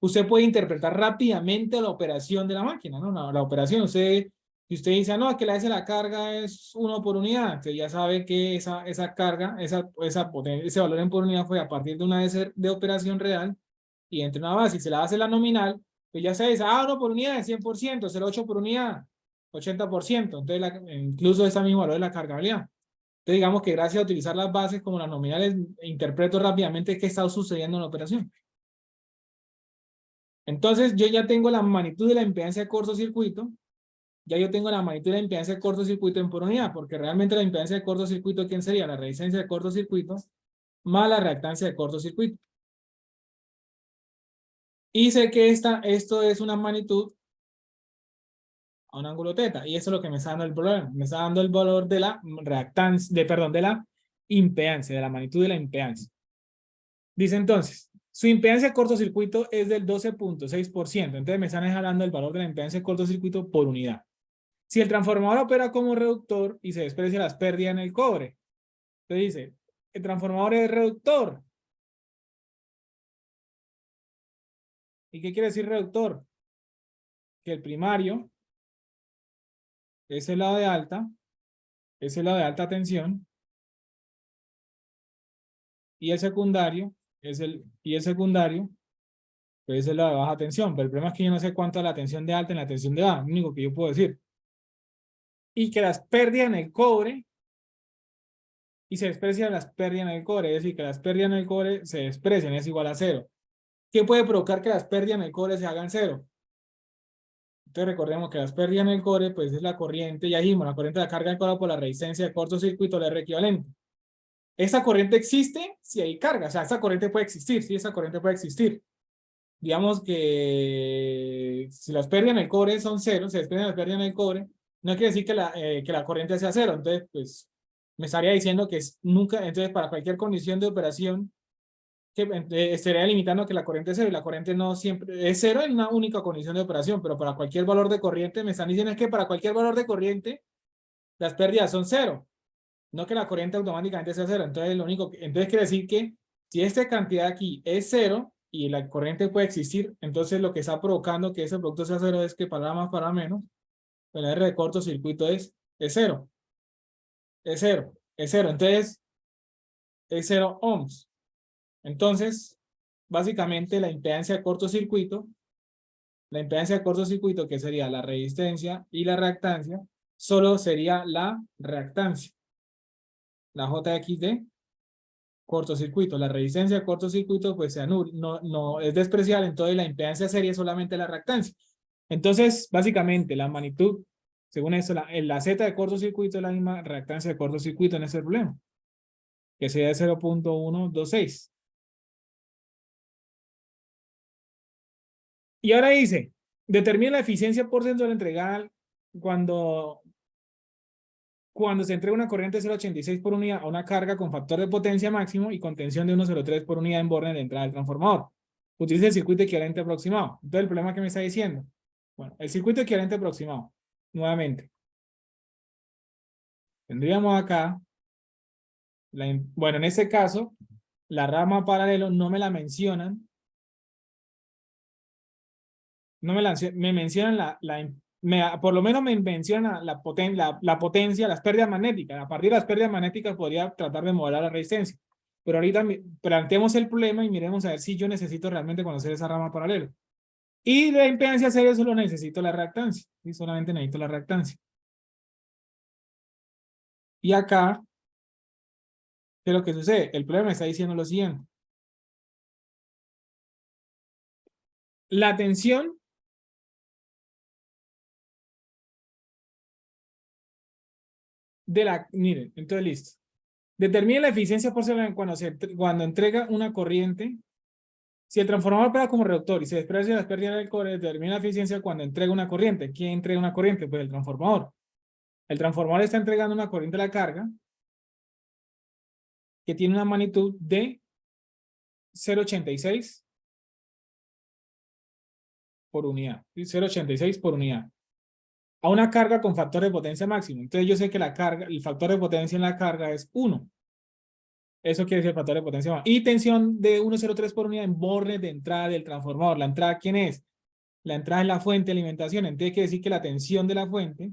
usted puede interpretar rápidamente la operación de la máquina, ¿no? La operación, si usted dice, no, que la S de la carga es 1 por unidad, usted ya sabe que esa carga, ese valor en por unidad fue a partir de una de operación real, y entre una base, y se la hace la nominal, pues ya se dice, 1 por unidad es 100%, 0,8 por unidad, 80%, entonces incluso ese mismo valor de la cargabilidad. Entonces digamos que gracias a utilizar las bases como las nominales, interpreto rápidamente qué está sucediendo en la operación. Entonces yo ya tengo la magnitud de la impedancia de cortocircuito, ya yo tengo la magnitud de la impedancia de cortocircuito en por unidad, porque realmente la impedancia de cortocircuito, ¿quién sería? La resistencia de cortocircuito más la reactancia de cortocircuito. Y sé que esto es una magnitud a un ángulo teta, y eso es lo que me está dando el problema. Me está dando el valor de la reactancia, de la impedancia, de la magnitud de la impedancia. Dice entonces, su impedancia de cortocircuito es del 12.6%. Entonces me están hablando del valor de la impedancia de cortocircuito por unidad. Si el transformador opera como reductor y se desprecia las pérdidas en el cobre, entonces dice, el transformador es reductor. ¿Y qué quiere decir reductor? Que el primario es el lado de alta, tensión, y el secundario es el lado de baja tensión. Pero el problema es que yo no sé cuánto es la tensión de alta en la tensión de baja, lo único que yo puedo decir. Y que las pérdidas en el cobre, y se desprecian las pérdidas en el cobre, es decir, que las pérdidas en el cobre se desprecian, es igual a 0. ¿Qué puede provocar que las pérdidas en el cobre se hagan 0? Entonces recordemos que las pérdidas en el cobre, pues es la corriente, ya dijimos, la corriente de la carga del cobre por la resistencia de cortocircuito, la R equivalente. ¿Esa corriente existe? Si hay carga, o sea, esa corriente puede existir, sí, esa corriente puede existir. Digamos que si las pérdidas en el cobre son cero, se desprenden las pérdidas en el cobre, no quiere decir que la corriente sea cero. Entonces, pues, me estaría diciendo que es nunca, entonces, para cualquier condición de operación, que estaría limitando que la corriente es cero, y la corriente no siempre es cero en una única condición de operación, pero para cualquier valor de corriente, me están diciendo es que para cualquier valor de corriente, las pérdidas son cero, no que la corriente automáticamente sea cero. Entonces, entonces quiere decir que si esta cantidad aquí es cero y la corriente puede existir, entonces lo que está provocando que ese producto sea cero es que para más, para menos, el R de cortocircuito es cero, es cero, es cero. Entonces, es 0 ohms. Entonces, básicamente la impedancia de cortocircuito, que sería la resistencia y la reactancia, solo sería la reactancia, la JX de cortocircuito. La resistencia de cortocircuito pues se anula, no es despreciable, entonces la impedancia seria es solamente la reactancia. Entonces, básicamente, la magnitud, según eso, la Z de cortocircuito es la misma reactancia de cortocircuito en ese problema, que sería de 0.126. Y ahora dice, determina la eficiencia porcentual entregada cuando se entrega una corriente de 0.86 por unidad a una carga con factor de potencia máximo y con tensión de 1.03 por unidad en borde de entrada del transformador. Utiliza el circuito equivalente aproximado. Entonces, el problema que me está diciendo, bueno, el circuito equivalente aproximado, nuevamente. Tendríamos acá, bueno, en este caso, la rama paralelo no me la mencionan. No me mencionan por lo menos me mencionan la potencia, las pérdidas magnéticas. A partir de las pérdidas magnéticas podría tratar de modelar la resistencia. Pero ahorita planteemos el problema y miremos a ver si yo necesito realmente conocer esa rama paralela. Y de impedancia seria solo necesito la reactancia. ¿Sí? Solamente necesito la reactancia. Y acá, ¿qué es lo que sucede? El problema me está diciendo lo siguiente. La tensión miren, entonces listo. Determina la eficiencia porcentual cuando entrega una corriente. Si el transformador opera como reductor y se desprecia las pérdidas del cobre, determina la eficiencia cuando entrega una corriente. ¿Quién entrega una corriente? Pues el transformador. El transformador está entregando una corriente a la carga que tiene una magnitud de 0.86 por unidad. 0.86 por unidad. A una carga con factor de potencia máximo. Entonces yo sé que el factor de potencia en la carga es 1. Eso quiere decir el factor de potencia máximo. Y tensión de 1.03 por unidad en borde de entrada del transformador. ¿La entrada quién es? La entrada es la fuente de alimentación. Entonces quiere decir que la tensión de la fuente,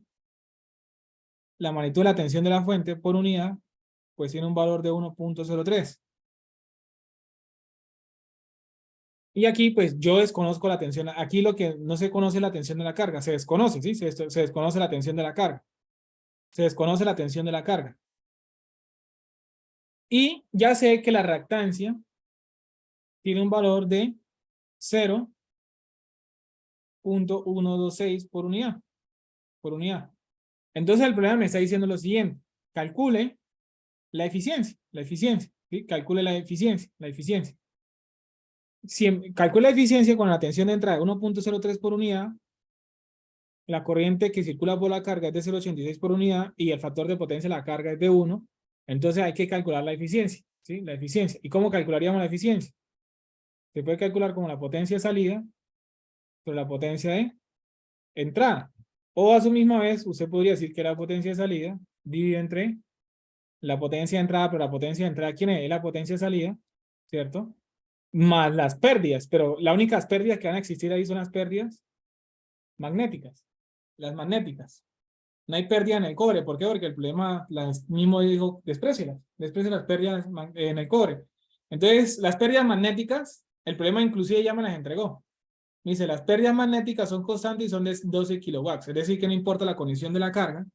la magnitud de la tensión de la fuente por unidad, pues tiene un valor de 1.03. Y aquí, pues, yo desconozco la tensión. Aquí lo que no se conoce es la tensión de la carga. Se desconoce, ¿sí? Se desconoce la tensión de la carga. Se desconoce la tensión de la carga. Y ya sé que la reactancia tiene un valor de 0.126 por unidad. Entonces, el problema me está diciendo lo siguiente. Calcule la eficiencia. ¿Sí? Calcule la eficiencia. Si calcula la eficiencia con la tensión de entrada de 1.03 por unidad, la corriente que circula por la carga es de 0.86 por unidad y el factor de potencia de la carga es de 1, entonces hay que calcular la eficiencia, ¿sí? La eficiencia. ¿Y cómo calcularíamos la eficiencia? Se puede calcular como la potencia de salida sobre la potencia de entrada. O a su misma vez, usted podría decir que la potencia de salida divide entre la potencia de entrada, pero la potencia de entrada, ¿quién es? Es la potencia de salida, ¿cierto? Más las pérdidas, pero las únicas pérdidas que van a existir ahí son las pérdidas magnéticas, las magnéticas. No hay pérdida en el cobre, ¿por qué? Porque el problema mismo dijo, desprecia las pérdidas en el cobre. Entonces, las pérdidas magnéticas, el problema inclusive ya me las entregó. Dice, las pérdidas magnéticas son constantes y son de 12 kilowatts, es decir, que no importa la condición de la carga,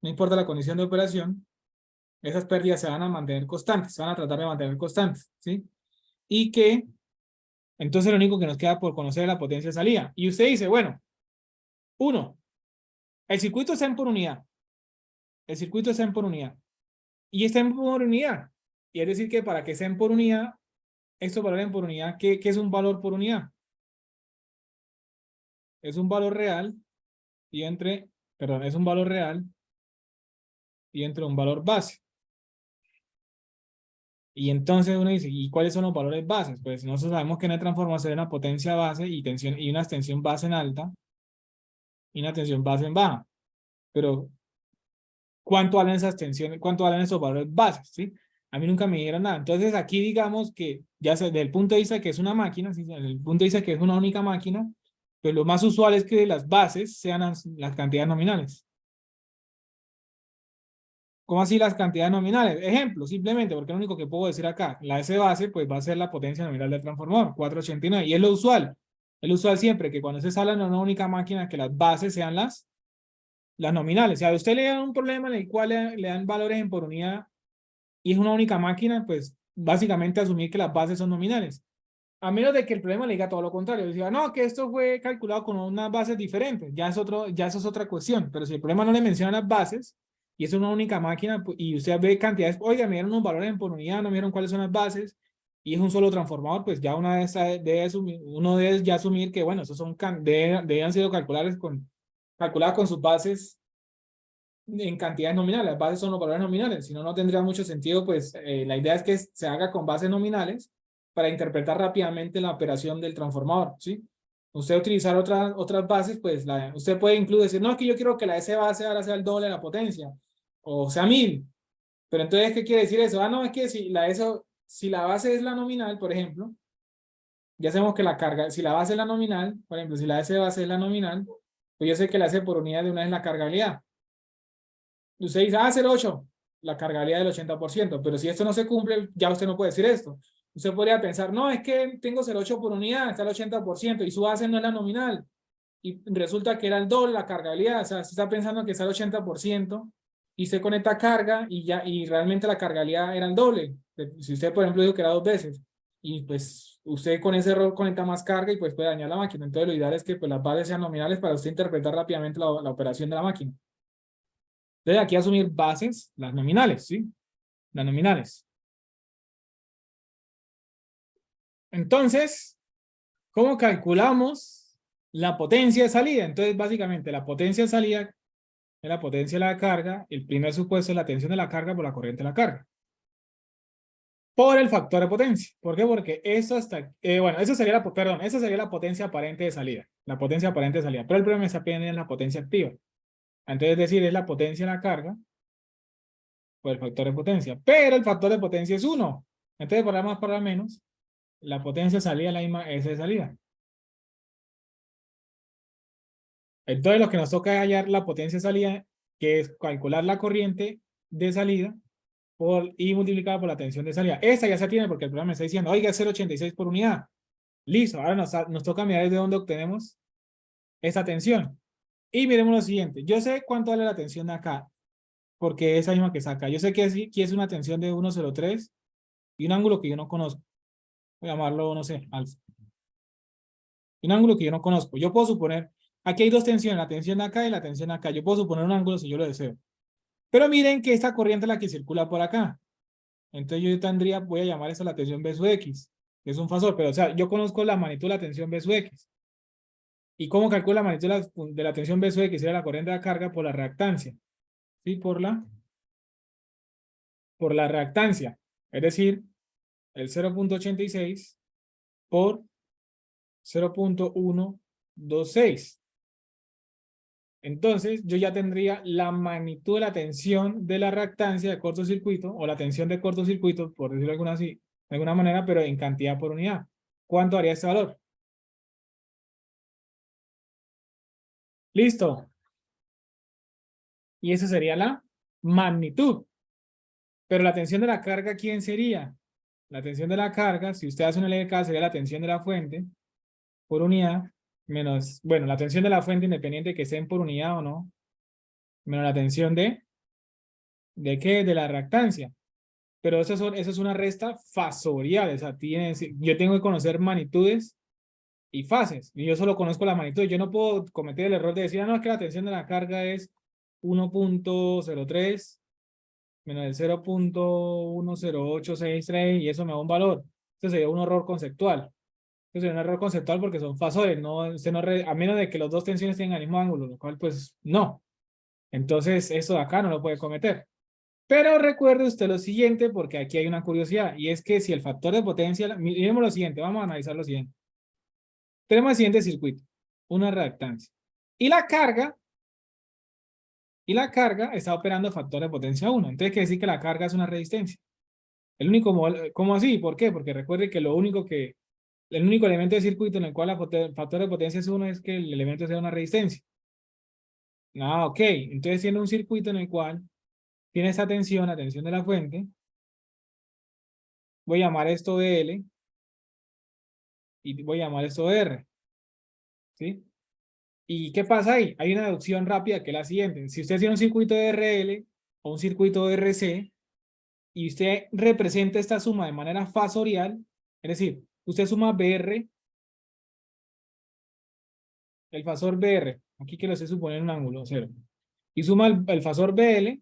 no importa la condición de operación, esas pérdidas se van a mantener constantes, se van a tratar de mantener constantes, ¿sí? Y que, entonces lo único que nos queda por conocer es la potencia de salida. Y usted dice, bueno, 1. El circuito está en por unidad. El circuito está en por unidad. Y está en por unidad. Y es decir que para que estén por unidad, estos valores en por unidad, ¿qué es un valor por unidad? Es un valor real y es un valor real y entre un valor base. Y entonces uno dice, ¿y cuáles son los valores bases? Pues nosotros sabemos que una transformación es una potencia base y una tensión base en alta y una tensión base en baja. Pero, ¿cuánto valen esas tensiones? ¿Cuánto valen esos valores bases? ¿Sí? A mí nunca me dijeron nada. Entonces aquí digamos que, ya sé, desde el punto de vista que es una máquina, ¿sí? Desde el punto de vista que es una única máquina, pues lo más usual es que las bases sean las cantidades nominales. ¿Cómo así las cantidades nominales? Ejemplo, simplemente, porque es lo único que puedo decir acá. La S base, pues va a ser la potencia nominal del transformador, 489. Y es lo usual. Es lo usual siempre, que cuando se sale en una única máquina, que las bases sean las nominales. O sea, a usted le dan un problema en el cual le dan valores en por unidad y es una única máquina, pues básicamente asumir que las bases son nominales. A menos de que el problema le diga todo lo contrario. Decía, no, que esto fue calculado con unas bases diferentes. Ya eso es otra cuestión. Pero si el problema no le menciona las bases y es una única máquina y usted ve cantidades, oiga, me dieron unos valores en por unidad, no me dieron cuáles son las bases y es un solo transformador, pues ya uno debe ya asumir que, bueno, esos deben sido calculadas con sus bases en cantidades nominales. Las bases son los valores nominales, si no, no tendría mucho sentido, pues la idea es que se haga con bases nominales para interpretar rápidamente la operación del transformador, ¿sí? Usted utilizar otras bases, pues usted puede incluso decir, no, es que yo quiero que la S base ahora sea el doble de la potencia, o sea 1000, pero entonces, ¿qué quiere decir eso? Ah, no, es que si la base es la nominal, por ejemplo, ya sabemos que la carga, si la base es la nominal, por ejemplo, si la S base es la nominal, pues yo sé que la S por unidad de una es la cargabilidad. Usted dice, 0,8, la cargabilidad del 80%, pero si esto no se cumple, ya usted no puede decir esto. Usted podría pensar, no, es que tengo 0,8 por unidad, está el 80%, y su base no es la nominal, y resulta que era el doble la cargabilidad, o sea, se está pensando que está el 80%, y usted conecta carga, y realmente la cargabilidad era el doble. Si usted, por ejemplo, dijo que era 2 veces, y pues usted con ese error conecta más carga, y pues puede dañar la máquina. Entonces lo ideal es que pues, las bases sean nominales para usted interpretar rápidamente la operación de la máquina. Entonces aquí asumir bases, las nominales, ¿sí? Las nominales. Entonces, ¿cómo calculamos la potencia de salida? Entonces, básicamente, la potencia de salida es la potencia de la carga. El primer supuesto es la tensión de la carga por la corriente de la carga. Por el factor de potencia. ¿Por qué? Porque eso bueno, esa sería la potencia aparente de salida. La potencia aparente de salida. Pero el problema es apenas la potencia activa. Entonces, es decir, es la potencia de la carga por el factor de potencia. Pero el factor de potencia es 1. Entonces, para más, para menos, la potencia de salida es la misma S de salida. Entonces, lo que nos toca es hallar la potencia de salida, que es calcular la corriente de salida y multiplicada por la tensión de salida. Esta ya se tiene porque el programa me está diciendo, oiga, es 0,86 por unidad. Listo, ahora nos toca mirar desde dónde obtenemos esa tensión. Y miremos lo siguiente. Yo sé cuánto vale la tensión de acá, porque es esa misma que saca. Yo sé que es una tensión de 1,03 y un ángulo que yo no conozco. Voy a llamarlo, no sé, alfa. Un ángulo que yo no conozco. Yo puedo suponer, aquí hay dos tensiones, la tensión acá y la tensión acá. Yo puedo suponer un ángulo si yo lo deseo. Pero miren que esta corriente es la que circula por acá. Entonces yo voy a llamar eso la tensión B sub X, que es un fasor, pero o sea, yo conozco la magnitud de la tensión B sub X. ¿Y cómo calculo la magnitud de la tensión B sub X? Sería la corriente de la carga por la reactancia. ¿Sí? Por la reactancia. Es decir, el 0,86 por 0,126. Entonces, yo ya tendría la magnitud de la tensión de la reactancia de cortocircuito, o la tensión de cortocircuito, por decirlo de alguna manera, pero en cantidad por unidad. ¿Cuánto haría este valor? Listo. Y esa sería la magnitud. Pero la tensión de la carga, ¿quién sería? La tensión de la carga, si usted hace un LDK, sería la tensión de la fuente por unidad, menos, bueno, la tensión de la fuente independiente de que estén por unidad o no, menos la tensión ¿de qué? De la reactancia. Pero eso es una resta fasorial, o sea, yo tengo que conocer magnitudes y fases. Y yo solo conozco la magnitud. Yo no puedo cometer el error de decir, ah, no, es que la tensión de la carga es 1.03 menos el 0.10863 y eso me da un valor. Eso sería un error conceptual. Eso sería un error conceptual porque son fasores, no, a menos de que los dos tensiones tengan el mismo ángulo, lo cual pues no. Entonces eso de acá no lo puede cometer. Pero recuerde usted lo siguiente, porque aquí hay una curiosidad, y es que si el factor de potencia, miremos lo siguiente, vamos a analizar lo siguiente. Tenemos el siguiente circuito, una reactancia. Y la carga está operando factor de potencia 1. Entonces quiere decir que la carga es una resistencia. El único modelo, ¿cómo así? ¿Por qué? Porque recuerde que el único elemento de circuito en el cual el factor de potencia es 1 es que el elemento sea una resistencia. Ah, ok. Entonces tiene un circuito en el cual tiene esta tensión, la tensión de la fuente. Voy a llamar esto L y voy a llamar esto R. ¿Sí? ¿Y qué pasa ahí? Hay una deducción rápida que es la siguiente. Si usted tiene un circuito de RL o un circuito de RC y usted representa esta suma de manera fasorial, es decir, usted suma BR, el fasor BR, aquí que lo estoy suponiendo en un ángulo 0, y suma el fasor BL,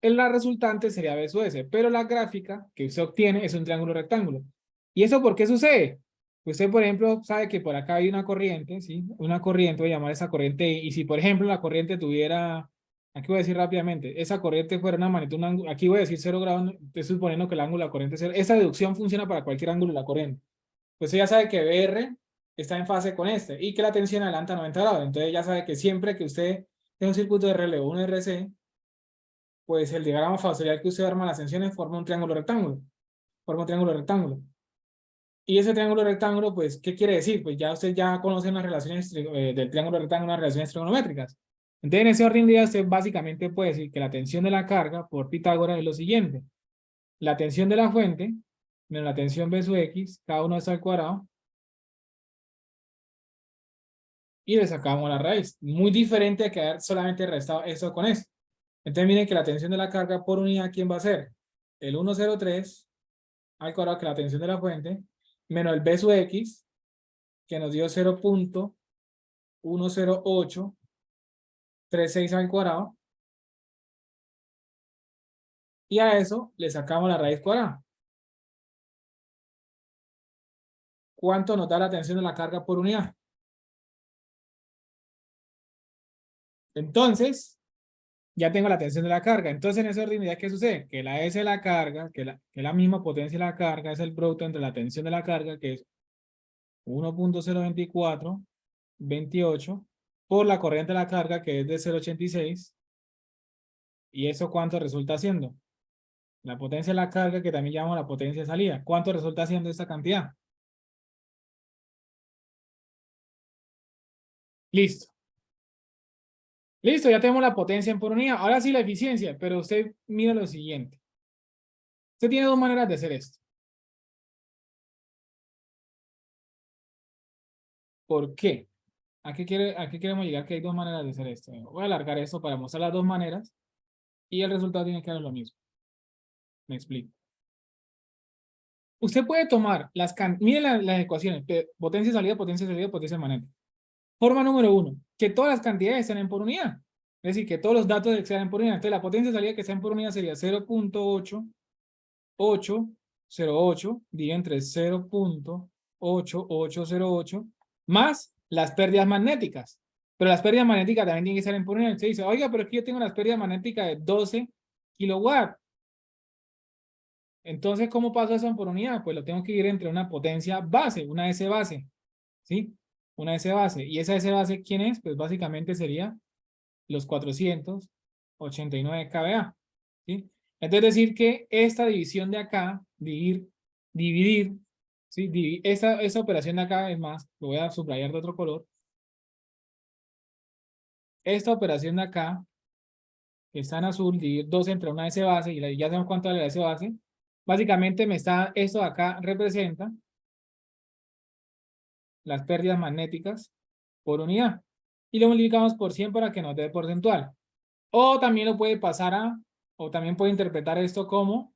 la resultante sería B sub S, pero la gráfica que usted obtiene es un triángulo rectángulo. ¿Y eso por qué sucede? Usted, por ejemplo, sabe que por acá hay una corriente, ¿sí? Una corriente, voy a llamar esa corriente, y si, por ejemplo, la corriente tuviera, aquí voy a decir rápidamente, esa corriente fuera una magnitud, aquí voy a decir 0 grados, estoy suponiendo que el ángulo de la corriente es 0. Esa deducción funciona para cualquier ángulo de la corriente. Pues usted ya sabe que BR está en fase con este, y que la tensión adelanta 90 grados. Entonces ya sabe que siempre que usted tenga un circuito de relevo, un RC, pues el diagrama fasorial que usted arma las tensiones forma un triángulo rectángulo. Forma un triángulo rectángulo. Y ese triángulo rectángulo, pues, ¿qué quiere decir? Pues ya usted ya conoce las relaciones del triángulo rectángulo, las relaciones trigonométricas. Entonces, en ese orden de ideas, usted básicamente puede decir que la tensión de la carga por Pitágoras es lo siguiente. La tensión de la fuente menos la tensión B sub X, cada uno es al cuadrado. Y le sacamos la raíz. Muy diferente a quedar solamente restado eso con eso. Entonces, miren que la tensión de la carga por unidad, ¿quién va a ser? El 103 al cuadrado, que es la tensión de la fuente, menos el B sub X, que nos dio 0.10836 al cuadrado, y a eso le sacamos la raíz cuadrada. ¿Cuánto nos da la tensión de la carga por unidad? Entonces, ya tengo la tensión de la carga. Entonces, en esa orden de ideas, ¿qué sucede? Que la S de la carga, que es la misma potencia de la carga, es el producto entre la tensión de la carga, que es 1.02428, por la corriente de la carga, que es de 0.86. ¿Y eso cuánto resulta siendo? La potencia de la carga, que también llamamos la potencia de salida. ¿Cuánto resulta siendo esta cantidad? Listo. Listo, ya tenemos la potencia en por unidad. Ahora sí la eficiencia, pero usted mira lo siguiente. Usted tiene dos maneras de hacer esto. ¿Por qué? ¿A qué queremos llegar? Que hay dos maneras de hacer esto. Voy a alargar esto para mostrar las dos maneras y el resultado tiene que ser lo mismo. Me explico. Usted puede tomar miren las ecuaciones, potencia salida, potencia salida, potencia magnética. Forma número 1, que todas las cantidades sean por unidad. Es decir, que todos los datos sean por unidad. Entonces, la potencia de salida que sean por unidad sería 0.8808 dividido entre 0.8808 más las pérdidas magnéticas. Pero las pérdidas magnéticas también tienen que ser en por unidad. Usted dice, oiga, pero es que yo tengo las pérdidas magnéticas de 12 kilowatts. Entonces, ¿cómo paso eso en por unidad? Pues lo tengo que ir entre una potencia base, una S base, ¿sí? Una S base. ¿Y esa S base quién es? Pues básicamente sería los 489 kVA, ¿sí? Entonces, decir que esta división de acá, dividir, ¿sí? Esa operación de acá, es más, lo voy a subrayar de otro color. Esta operación de acá, que está en azul, dividir 2 entre una S base, y ya sabemos cuánto vale la S base. Básicamente esto de acá representa las pérdidas magnéticas por unidad. Y lo multiplicamos por 100 para que nos dé porcentual. O también lo puede pasar o también puede interpretar esto como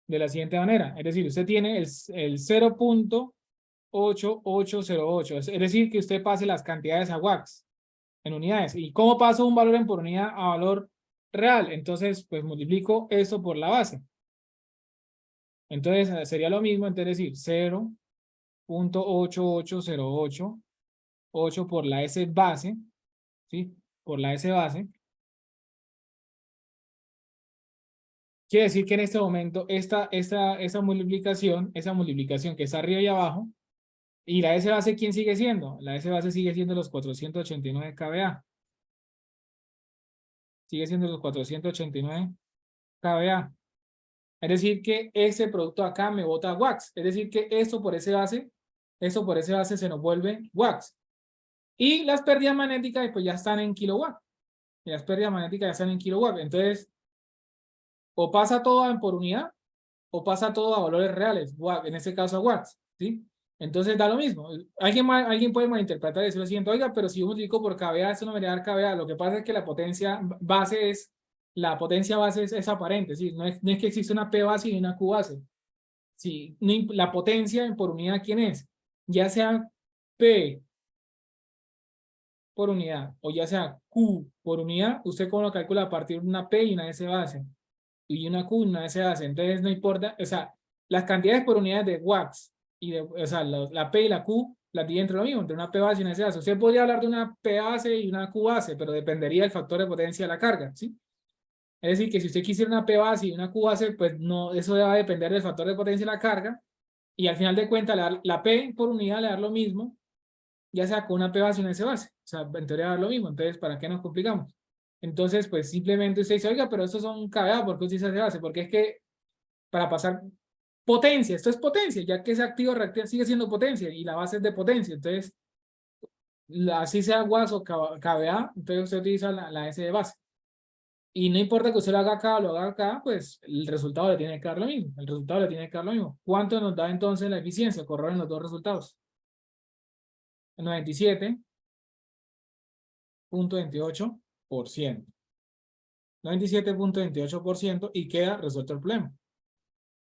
de la siguiente manera. Es decir, usted tiene el 0.8808. Es decir, que usted pase las cantidades a wax en unidades. ¿Y cómo paso un valor en por unidad a valor real? Entonces, pues multiplico eso por la base. Entonces, sería lo mismo, entonces decir 0.8808, 8 por la S base, ¿sí? Por la S base. Quiere decir que en este momento esa multiplicación que está arriba y abajo, y la S base, ¿quién sigue siendo? La S base sigue siendo los 489 kVA. Sigue siendo los 489 kVA. Es decir que ese producto acá me bota wax. Es decir que eso por ese base se nos vuelve wax. Y las pérdidas magnéticas pues ya están en kilowatt. Y las pérdidas magnéticas ya están en kilowatt. Entonces, o pasa todo por unidad, o pasa todo a valores reales, en este caso a watts, ¿sí? Entonces da lo mismo. Alguien puede malinterpretar eso, lo siguiente, oiga, pero si yo multiplico por kVA, eso no me va a dar kVA. Lo que pasa es que la potencia base es aparente, ¿sí? No es que existe una P base y una Q base. Sí, la potencia por unidad, ¿quién es? Ya sea P por unidad o ya sea Q por unidad, usted cómo lo calcula a partir de una P y una S base. Y una Q y una S base. Entonces no importa, o sea, las cantidades por unidades de watts y o sea, la P y la Q las di entre lo mismo, entre una P base y una S base. Usted podría hablar de una P base y una Q base, pero dependería del factor de potencia de la carga, ¿sí? Es decir, que si usted quisiera una P base y una Q base, pues no, eso va a depender del factor de potencia de la carga, y al final de cuentas la P por unidad le da lo mismo, ya sea con una P base y una S base. O sea, en teoría da lo mismo, entonces ¿para qué nos complicamos? Entonces, pues simplemente usted dice, oiga, pero estos son kVA, ¿por qué usted se base? Porque es que para pasar potencia, esto es potencia, ya que ese activo reactivo sigue siendo potencia y la base es de potencia. Entonces, así sea watts o kVA, entonces usted utiliza la S de base. Y no importa que usted lo haga acá o lo haga acá, pues el resultado le tiene que dar lo mismo. El resultado le tiene que dar lo mismo. ¿Cuánto nos da entonces la eficiencia? Corroboren los dos resultados. 97.28%. 97.28% y queda resuelto el problema.